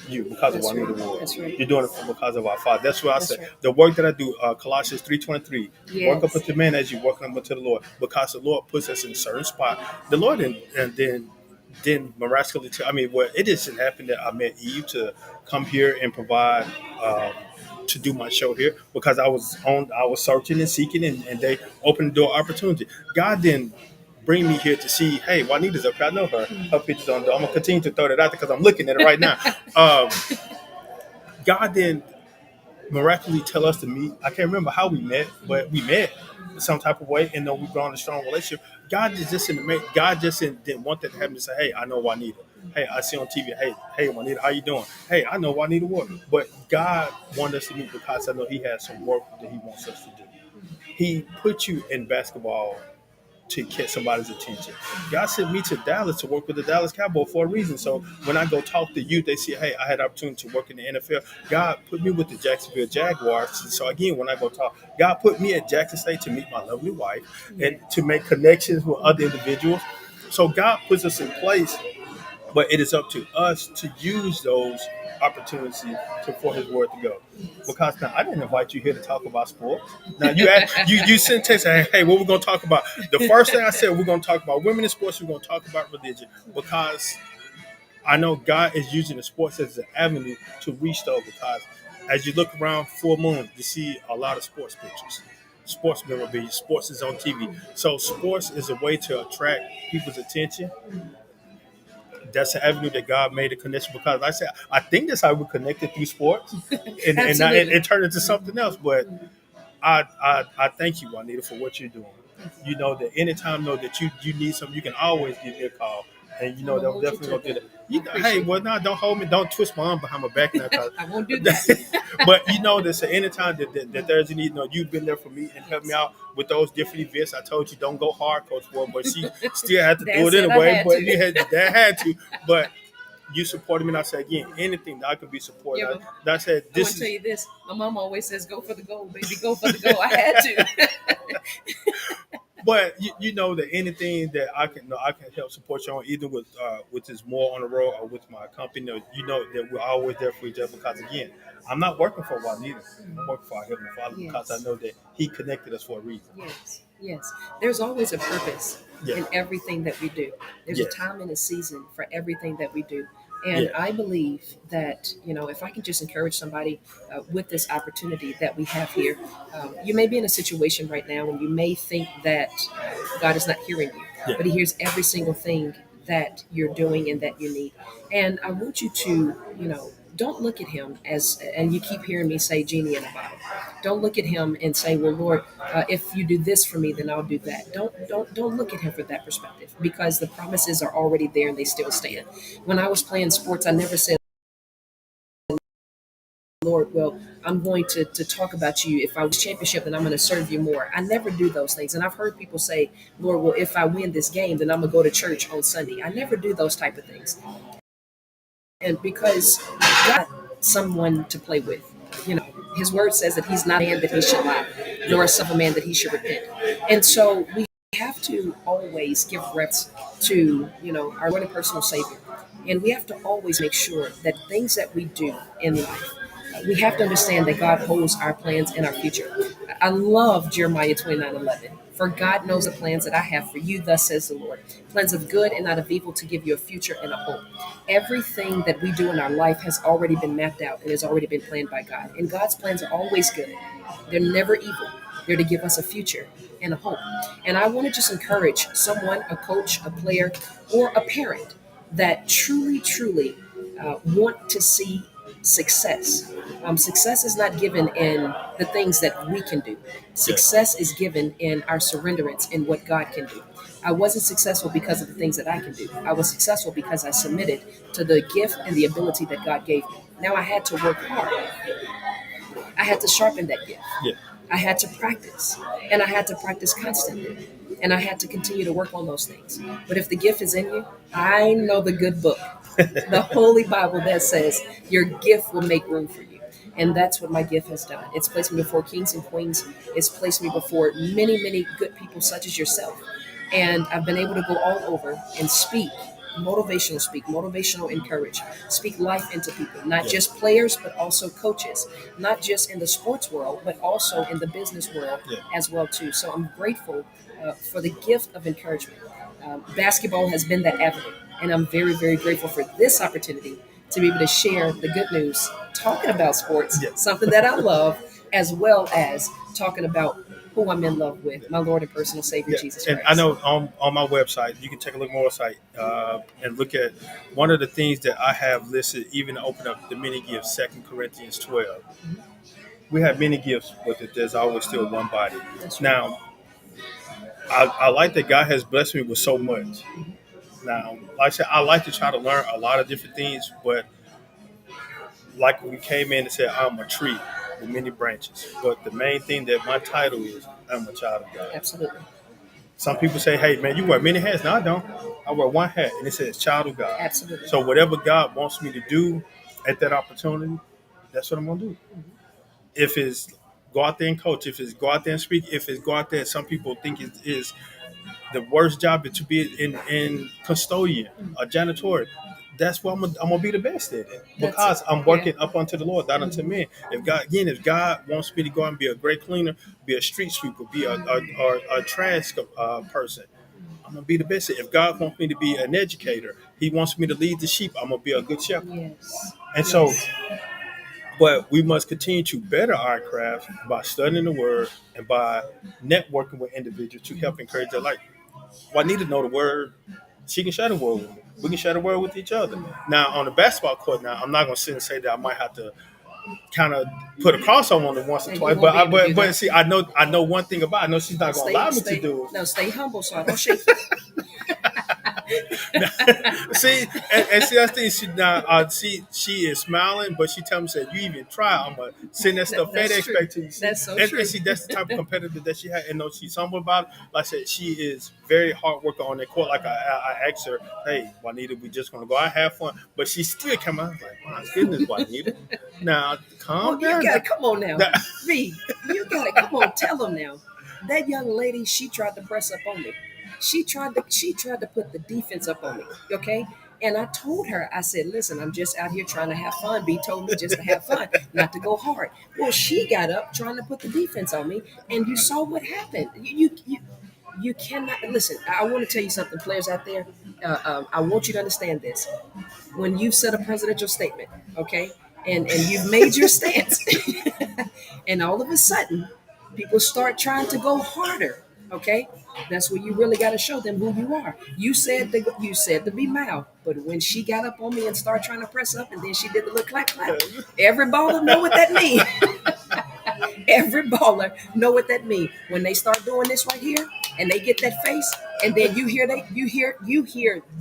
You because of That's what I right. need to war. That's right. You're doing it because of our Father. That's what I That's said. right. The work that I do, Colossians 3:23, work up Yes. unto man as you work up unto the Lord, because the Lord puts us in a certain spot. The Lord and then miraculously, I mean, well, it just didn't happen that I met Eve to come here and provide. Um, to do my show here because I was searching and seeking and they opened the door opportunity. God didn't bring me here to see, hey, Juanita's up here. I know her picture's on there. I'm gonna continue to throw that out there because I'm looking at it right now. Um, God didn't miraculously tell us to meet. I can't remember how we met, but we met in some type of way, and then we've grown a strong relationship. God is just in the make. God just didn't want that to happen to say, "Hey, I know Juanita. Hey, I see on TV. Hey, Juanita, how you doing? Hey, I know Juanita work." But God wanted us to meet because I know He has some work that He wants us to do. He put you in basketball to catch somebody's attention. God sent me to Dallas to work with the Dallas Cowboys for a reason. So when I go talk to youth, they say, hey, I had the opportunity to work in the NFL. God put me with the Jacksonville Jaguars. So again, when I go talk, God put me at Jackson State to meet my lovely wife and to make connections with other individuals. So God puts us in place, but it is up to us to use those opportunities for His word to go. Because now I didn't invite you here to talk about sports. Now you sent text saying, hey, what we're gonna talk about? The first thing I said, we're gonna talk about women in sports, we're gonna talk about religion. Because I know God is using the sports as an avenue to reach those. Because as you look around Full Moon, you see a lot of sports pictures. Sports memorabilia, sports is on TV. So sports is a way to attract people's attention. That's the avenue that God made a connection, because like I said, I think that's how we connected through sports, and now Absolutely. it turned into something else. But I thank you, Juanita, for what you're doing. You know that anytime, know that you need something, you can always give me a call, and you I'm know gonna that I'm hold you definitely to gonna do that. that. I Hey, appreciate well, no, don't hold me, don't twist my arm behind my back now, cause that. I won't do that. but you know that so anytime that there's a need, you know, you've been there for me and helped me out with those different events. I told you don't go hard, Coach Ward, but she still had to do Dad it said I anyway. had But to. you had that had to, but you supported me. And I said again, anything that I could be supported. Yeah, but I said I want this to tell is, you this. My mom always says, "Go for the goal, baby. Go for the goal." I had to. but you know that anything that I can help support you on, either with this more on the road or with my company. You know that we're always there for each other, because again, I'm not working for Juanita. I'm working for our Heavenly Father, because I Yes. know that He connected us for a reason. Yes, yes. There's always a purpose Yeah. in everything that we do. There's a Yes. time and a season for everything that we do. And Yes. I believe that, if I can just encourage somebody with this opportunity that we have here, you may be in a situation right now and you may think that God is not hearing you, Yeah. but He hears every single thing that you're doing and that you need. And I want you to, don't look at him as, and you keep hearing me say genie in a bottle. Don't look at him and say, well, Lord, if you do this for me, then I'll do that. Don't look at him from that perspective, because the promises are already there and they still stand. When I was playing sports, I never said, Lord, well, I'm going to talk about you. If I was championship, then I'm going to serve you more. I never do those things. And I've heard people say, Lord, well, if I win this game, then I'm going to go to church on Sunday. I never do those type of things. And because God, someone to play with, you know, his word says that he's not a man that he should lie, nor a son of man that he should repent. And so we have to always give reps to, our Lord and personal Savior. And we have to always make sure that things that we do in life, we have to understand that God holds our plans and our future. I love Jeremiah 29:11. For God knows the plans that I have for you, thus says the Lord. Plans of good and not of evil, to give you a future and a hope. Everything that we do in our life has already been mapped out and has already been planned by God. And God's plans are always good. They're never evil. They're to give us a future and a hope. And I want to just encourage someone, a coach, a player, or a parent that truly, truly want to see success. Success is not given in the things that we can do. Yes. Success is given in our surrenderance in what God can do. I wasn't successful because of the things that I can do. I was successful because I submitted to the gift and the ability that God gave me. Now I had to work hard. I had to sharpen that gift. Yeah. I had to practice, and I had to practice constantly, and I had to continue to work on those things. But if the gift is in you, I know the good book, the Holy Bible, that says your gift will make room for you. And that's what my gift has done. It's placed me before kings and queens. It's placed me before many, many good people such as yourself. And I've been able to go all over and speak, motivational encourage, speak life into people, not Yeah. just players, but also coaches, not just in the sports world, but also in the business world Yeah. as well too. So I'm grateful for the gift of encouragement. Basketball has been that avenue, and I'm very, very grateful for this opportunity to be able to share the good news, talking about sports, Yeah. something that I love, as well as talking about who I'm in love with, my Lord and personal Savior, Yeah, Jesus and I Christ. know on my website you can take a look at my website and look at one of the things that I have listed. Even to open up the mini gifts, 2 Corinthians 12. We have many gifts, but there's always still one body. That's right. Now, I like that God has blessed me with so much. Now, like I said, I like to try to learn a lot of different things, but like we came in and said, I'm a tree with many branches. But the main thing that my title is, I'm a child of God. Absolutely. Some people say, hey, man, you wear many hats. No, I don't. I wear one hat, and it says child of God. Absolutely. So whatever God wants me to do at that opportunity, that's what I'm going to do. If it's go out there and coach, if it's go out there and speak, if it's go out there, some people think it is the worst job is to be in custodian or janitor. That's what I'm gonna be the best at it That's it. because I'm Yeah. working up unto the Lord, not unto men. If God wants me to go out and be a great cleaner, be a street sweeper, be a trash person, I'm gonna be the best. If God wants me to be an educator, He wants me to lead the sheep. I'm gonna be a good shepherd. Yes. And so, Yes. but we must continue to better our craft by studying the Word and by networking with individuals to help encourage their life. Well, I need to know the Word. She can share the Word with me. We can share the Word with each other. Now, on the basketball court, now I'm not gonna sit and say that I might have to kind of put a crossover on it once or And you twice. won't be able to do But that. see, I know one thing about it. I know she's not gonna Stay, allow me to stay, do it. no, stay humble so I don't shake you. See, and see that's the thing. She is smiling, but she tell me said you even try. I'm gonna send that stuff That's FedEx true. back to you. See, That's so and true. see that's the type of competitor that she had, and know she's humble about it. Like I said, she is very hard worker on that court. Like I asked her, hey, Juanita, we just gonna go out have fun, but she still came out like, my goodness, Juanita. Now calm Well, you down. got to come on now, Now- V. You got to come on. Tell them now. That young lady, she tried to press up on me. She tried to put the defense up on me. Okay. And I told her, I said, listen, I'm just out here trying to have fun. B told me just to have fun, not to go hard. Well, she got up trying to put the defense on me, and you saw what happened. You cannot listen. I want to tell you something, players out there. I want you to understand this. When you've said a presidential statement, okay, and you've made your stance, and all of a sudden, people start trying to go harder. Okay, that's where you really got to show them who you are. You said to be Mao, but when she got up on me and started trying to press up, and then she did the little clap clap, every baller know what that means. Every baller know what that means when they start doing this right here, and they get that face, and then you hear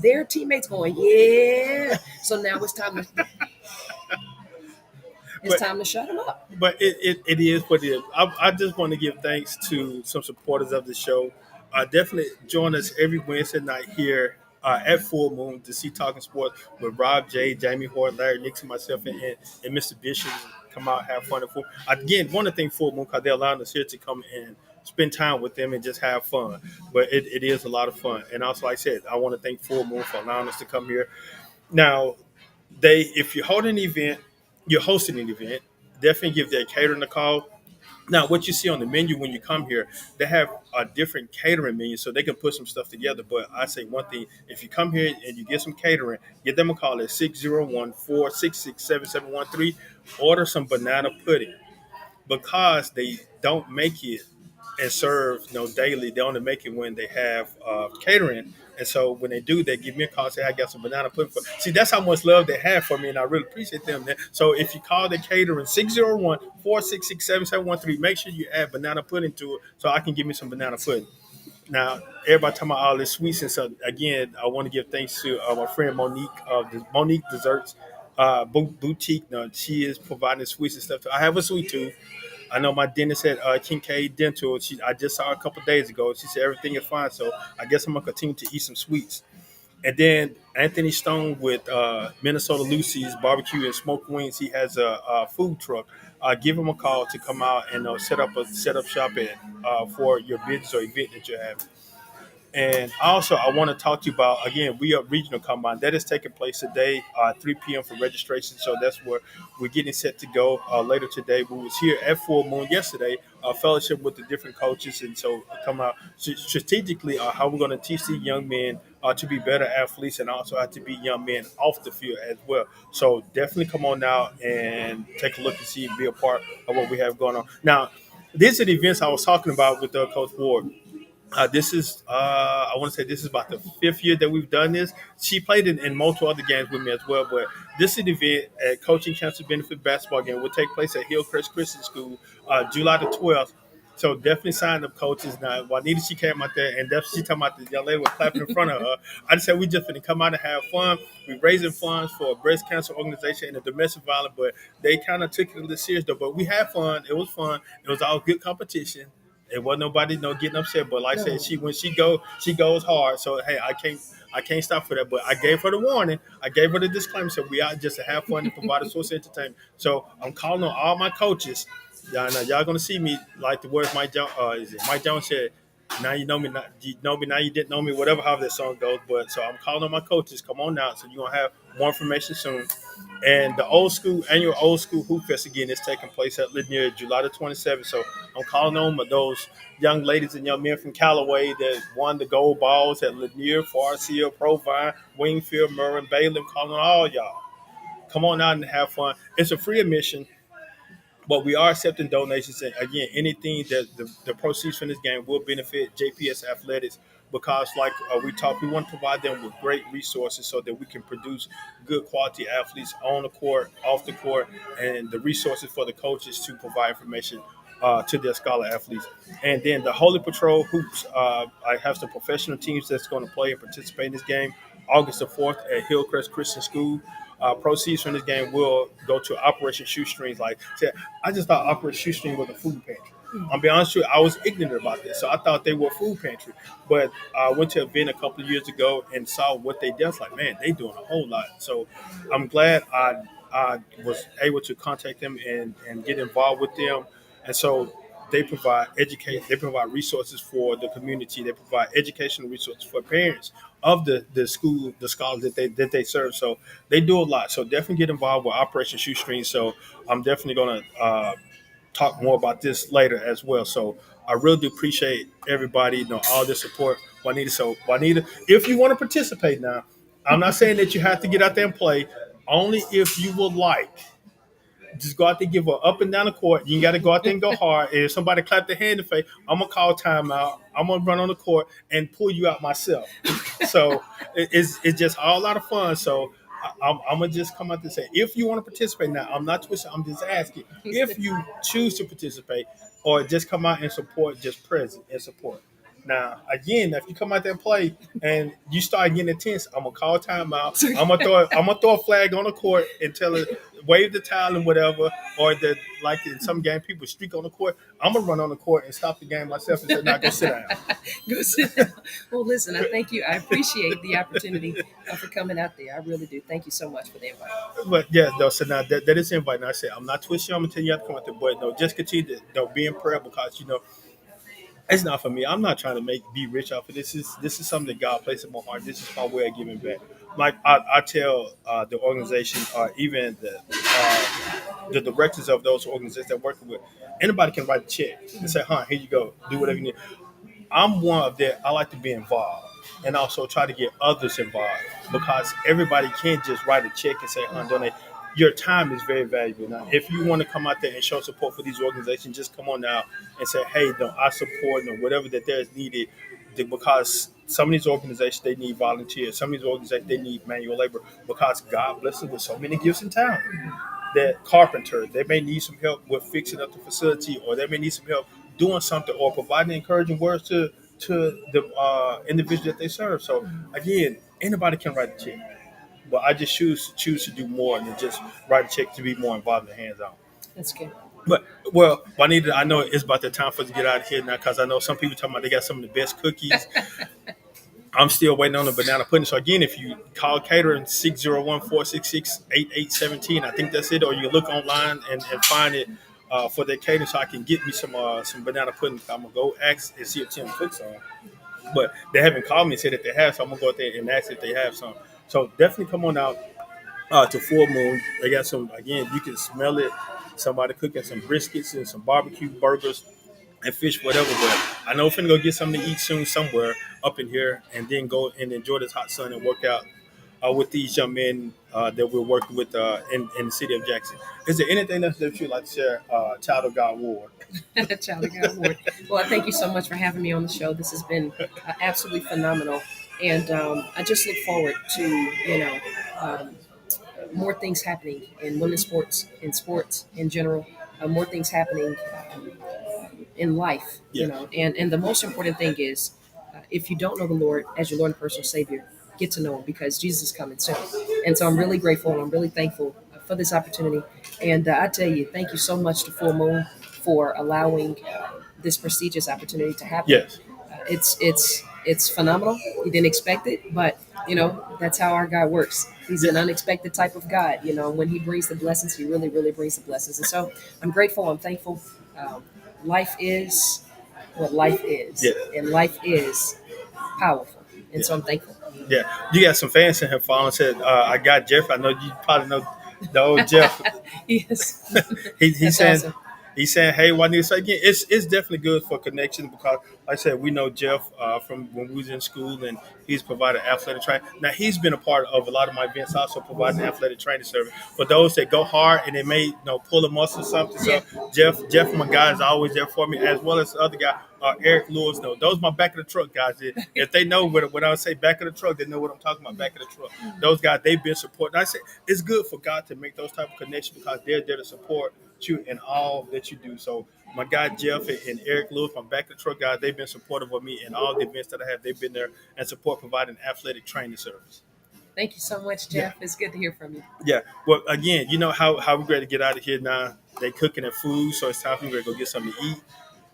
their teammates going, yeah. So now it's But time to shut them up. it is what it is. I just want to give thanks to some supporters of the show. Definitely join us every Wednesday night here at Full Moon to see Talking Sports with Rob J, Jamie Hort, Larry Nixon, myself, and Mr. Bishop. Come out, have fun. Again, want to thank Full Moon because they're allowing us here to come and spend time with them and just have fun. But it is a lot of fun. And also, like I said, I want to thank Full Moon for allowing us to come here. Now, if you're holding an event, you're hosting an event, definitely give their catering a call. Now, what you see on the menu when you come here, they have a different catering menu, so they can put some stuff together. But I say one thing: if you come here and you get some catering, give them a call at 601-466-7713. Order some banana pudding because they don't make it and serve daily. They only make it when they have catering. And so when they do, they give me a call and say, I got some banana pudding. See, that's how much love they have for me, and I really appreciate them. So if you call the catering 601-466-7713, make sure you add banana pudding to it so I can give me some banana pudding. Now, everybody talking about all this sweets, and so again, I want to give thanks to my friend Monique of the Monique Desserts Boutique. Now, she is providing sweets and stuff. I have a sweet tooth. I know my dentist at Kincaid Dental. I just saw her a couple days ago. She said everything is fine, so I guess I'm gonna continue to eat some sweets. And then Anthony Stone with Minnesota Lucy's Barbecue and Smoked Wings. He has a food truck. Give him a call to come out and set up shop at for your business or event that you have. And also, I want to talk to you about again. We are regional combine that is taking place today, 3 p.m. for registration. So that's where we're getting set to go later today. We was here at Full Moon yesterday, fellowship with the different coaches, and so come out strategically how we're going to teach these young men to be better athletes and also how to be young men off the field as well. So definitely come on out and take a look and see and be a part of what we have going on. Now, these are the events I was talking about with Coach Ward. This is, I want to say, this is about the fifth year that we've done this. She played in multiple other games with me as well, but this is the event at Coaching Cancer Benefit Basketball Game will take place at Hillcrest Christian School, July the 12th. So definitely sign up, coaches. Now, Juanita, she came out there, and definitely she talking about the young lady was clapping in front of her. I just said we just going to come out and have fun. We're raising funds for a breast cancer organization and a domestic violence, but they kind of took it a little serious though. But we had fun. It was fun. It was all good competition. It wasn't nobody getting upset, but like I said, No. she goes hard. So hey, I can't stop for that. But I gave her the warning. I gave her the disclaimer. So we out just to have fun and provide a source of entertainment. So I'm calling on all my coaches. Y'all gonna see me like the words Mike Jones. Is it Mike Jones said? Now you know me. Not you know me. Now you didn't know me. Whatever how that song goes. But so I'm calling on my coaches. Come on out. So you're gonna have more information soon. And the annual old school hoop fest again is taking place at Lanier July the 27th. So I'm calling on those young ladies and young men from Callaway that won the gold balls at Lanier, Farseer, Provine, Wingfield, Merwin, Bailey. I'm calling on all y'all. Come on out and have fun. It's a free admission, but we are accepting donations. And again, anything that the proceeds from this game will benefit JPS Athletics because, like we want to provide them with great resources so that we can produce good quality athletes on the court, off the court, and the resources for the coaches to provide information to their scholar athletes. And then the Holy Patrol Hoops, I have some professional teams that's going to play and participate in this game August the 4th at Hillcrest Christian School. Proceeds from this game will go to Operation Shoestrings. I just thought Operation Shoestring was a food pantry. I'll be honest with you, I was ignorant about this, so I thought they were a food pantry. But I went to an event a couple of years ago and saw what they did. I was like, man, they doing a whole lot. So I'm glad I was able to contact them and get involved with them. And so they provide resources for the community. They provide educational resources for parents of the scholars that they serve. So they do a lot. So definitely get involved with Operation Shoestring. So I'm definitely gonna talk more about this later as well. So I really do appreciate everybody, all the support. Juanita. So Juanita, if you want to participate now, I'm not saying that you have to get out there and play, only if you would like. Just go out there, give her up and down the court. You got to go out there and go hard. And if somebody clap their hand in the face, I'm gonna call timeout. I'm gonna run on the court and pull you out myself. So it's just all a lot of fun. So I'm gonna just come out and say, if you want to participate, now I'm not twisting. I'm just asking if you choose to participate or just come out and support, just present and support. Now, again, if you come out there and play and you start getting intense, I'm gonna call timeout. I'm gonna throw a flag on the court and tell it wave the towel and whatever, or the like in some game people streak on the court. I'm gonna run on the court and stop the game myself and say, "Now go sit down." Go sit down. Well, listen, I thank you. I appreciate the opportunity for coming out there. I really do. Thank you so much for the invite. But yeah, no. So now that is invite. Now I said I'm not twisting. I'm gonna tell you have to come out there, but no, just continue to be in prayer because it's not for me. I'm not trying to be rich off of this. This is something that God placed in my heart. This is my way of giving back. Like I tell the organization or even the directors of those organizations that I'm working with, anybody can write a check and say, "Huh, here you go. Do whatever you need." I'm one of that. I like to be involved and also try to get others involved because everybody can't just write a check and say, donate. Your time is very valuable. Now, if you want to come out there and show support for these organizations, just come on out and say, hey, no, I support whatever that there is needed because some of these organizations, they need volunteers. Some of these organizations, they need manual labor because God blesses us with so many gifts and talent that carpenter, they may need some help with fixing up the facility, or they may need some help doing something, or providing encouraging words to the individual that they serve. So again, anybody can write a check, but I just choose to do more than just write a check to be more involved in the hands on. That's good. But well, Juanita, I know it's about the time for us to get out of here now because I know some people talking about they got some of the best cookies. I'm still waiting on the banana pudding. So again, if you call catering 601-466-8817, I think that's it, or you look online and find it for their catering, so I can get me some banana pudding. I'm gonna go ask and see if Tim cooks some, but they haven't called me and said that they have, so I'm gonna go out there and ask if they have some. So definitely come on out to Full Moon. They got some. Again, you can smell it. Somebody cooking some briskets and some barbecue burgers and fish, whatever. But I know we're finna go get something to eat soon somewhere up in here, and then go and enjoy this hot sun and work out with these young men that we're working with in the city of Jackson. Is there anything else that you'd like to share, Child of God Ward? Child of God Award. Well, I thank you so much for having me on the show. This has been absolutely phenomenal, and I just look forward to um, more things happening in women's sports, in sports in general, more things happening in life. Yeah. And the most important thing is, if you don't know the Lord as your Lord and personal Savior, get to know Him because Jesus is coming soon. And so I'm really grateful and I'm really thankful for this opportunity. And I tell you, thank you so much to Full Moon for allowing this prestigious opportunity to happen. Yes. It's phenomenal. You didn't expect it, but that's how our God works. He's an unexpected type of God. When He brings the blessings, He really, really brings the blessings. And so I'm grateful. I'm thankful. Um, Life is what life is, Yeah. and life is powerful. And so I'm thankful. Yeah, you got some fans in here following. Said, "I got Jeff. I know you probably know the old Jeff. Yes, He's that's saying awesome. he's saying, hey, Juanita. So again, it's definitely good for connections because, like I said, we know Jeff from when we was in school, and he's provided athletic training. Now he's been a part of a lot of my events, also providing athletic training service for those that go hard and they may pull a muscle or something. Yeah. So Jeff, my guy, is always there for me, as well as the other guy, Eric Lewis. No, those my back of the truck guys. If they know when I say back of the truck, they know what I'm talking about. Back of the truck. Those guys, they've been supporting. I say it's good for God to make those type of connections because they're there to support you in all that you do. So my guy Jeff and Eric Lewis, my back of the truck guys, they've been supportive of me in all the events that I have. They've been there and support providing athletic training service. Thank you so much, Yeah. Jeff. It's good to hear from you. Yeah. Well, again, you know how we're ready to get out of here now. They cooking their food, so it's time for me to go get something to eat,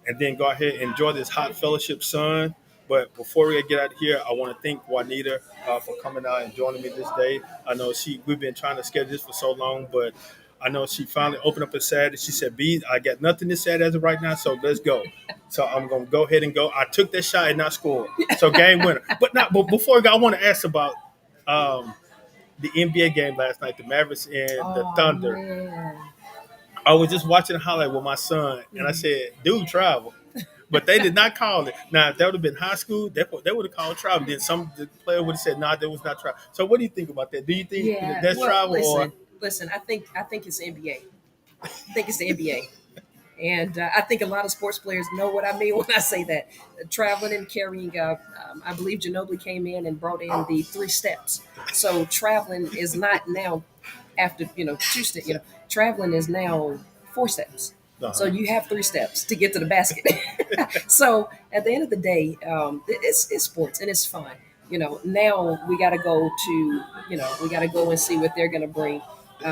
and then go ahead and enjoy this hot fellowship sun. But before we get out of here, I want to thank Juanita for coming out and joining me this day. I know we've been trying to schedule this for so long, but I know she finally opened up a Saturday. She said, "B, I got nothing this Saturday as of right now, so let's go." So I'm gonna go ahead and go. I took that shot and not scored, so game winner. But before I go, I want to ask about um, the NBA game last night, the Mavericks and the Oh Thunder. man. I was just watching a highlight with my son, and I said, "Dude, travel." But they did not call it. Now, if that would have been high school, they would have called travel. Then some the player would have said, "Nah, that was not travel." So, what do you think about that? Do you think Yeah. that's Well, travel or? listen. I think it's NBA. I think it's the NBA. And I think a lot of sports players know what I mean when I say that. Traveling and carrying, I believe Ginobili came in and brought in the three steps. So traveling is not now after, two steps, traveling is now four steps. So Uh-huh. you have three steps to get to the basket. So at the end of the day, it's sports and it's fun. Now we got to go to, we got to go and see what they're going to bring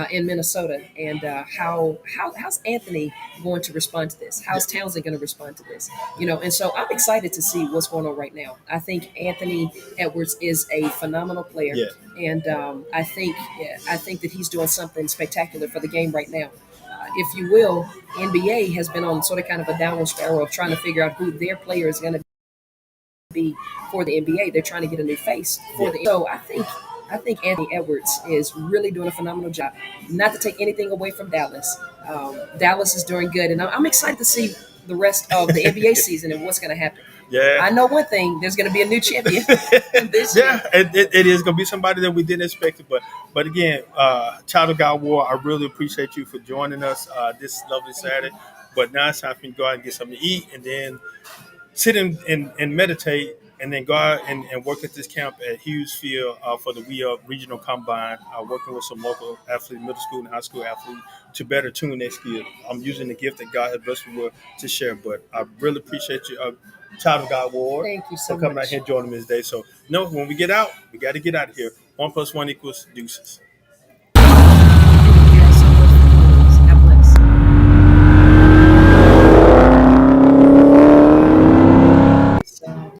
in Minnesota, and how's Anthony going to respond to this? Yeah. How's Townsend going to respond to this? And so I'm excited to see what's going on right now. I think Anthony Edwards is a phenomenal player, Yeah. and I think that he's doing something spectacular for the game right now. If you will, NBA has been on sort of kind of a downward spiral of trying to figure out who their player is going to be for the NBA. They're trying to get a new face for Yeah. the. So I think Anthony Edwards is really doing a phenomenal job. Not to take anything away from Dallas. Dallas is doing good, and I'm excited to see the rest of the NBA season and what's going to happen. Yeah. I know one thing: there's going to be a new champion this year. Yeah, it is gonna be somebody that we didn't expect it, but again, Child of God War, I really appreciate you for joining us this lovely Thank you. Saturday. But now it's time for me to go out and get something to eat, and then sit and meditate, and then go out and work at this camp at Hughes Field for the We Up Regional Combine, working with some local athletes, middle school and high school athletes, to better tune their skill. I'm using the gift that God has blessed me with to share, but I really appreciate you, Child of God Ward, Thank you for so coming out much. here and joining me today. So, no, when we get out, we got to get out of here. 1 + 1 = deuces.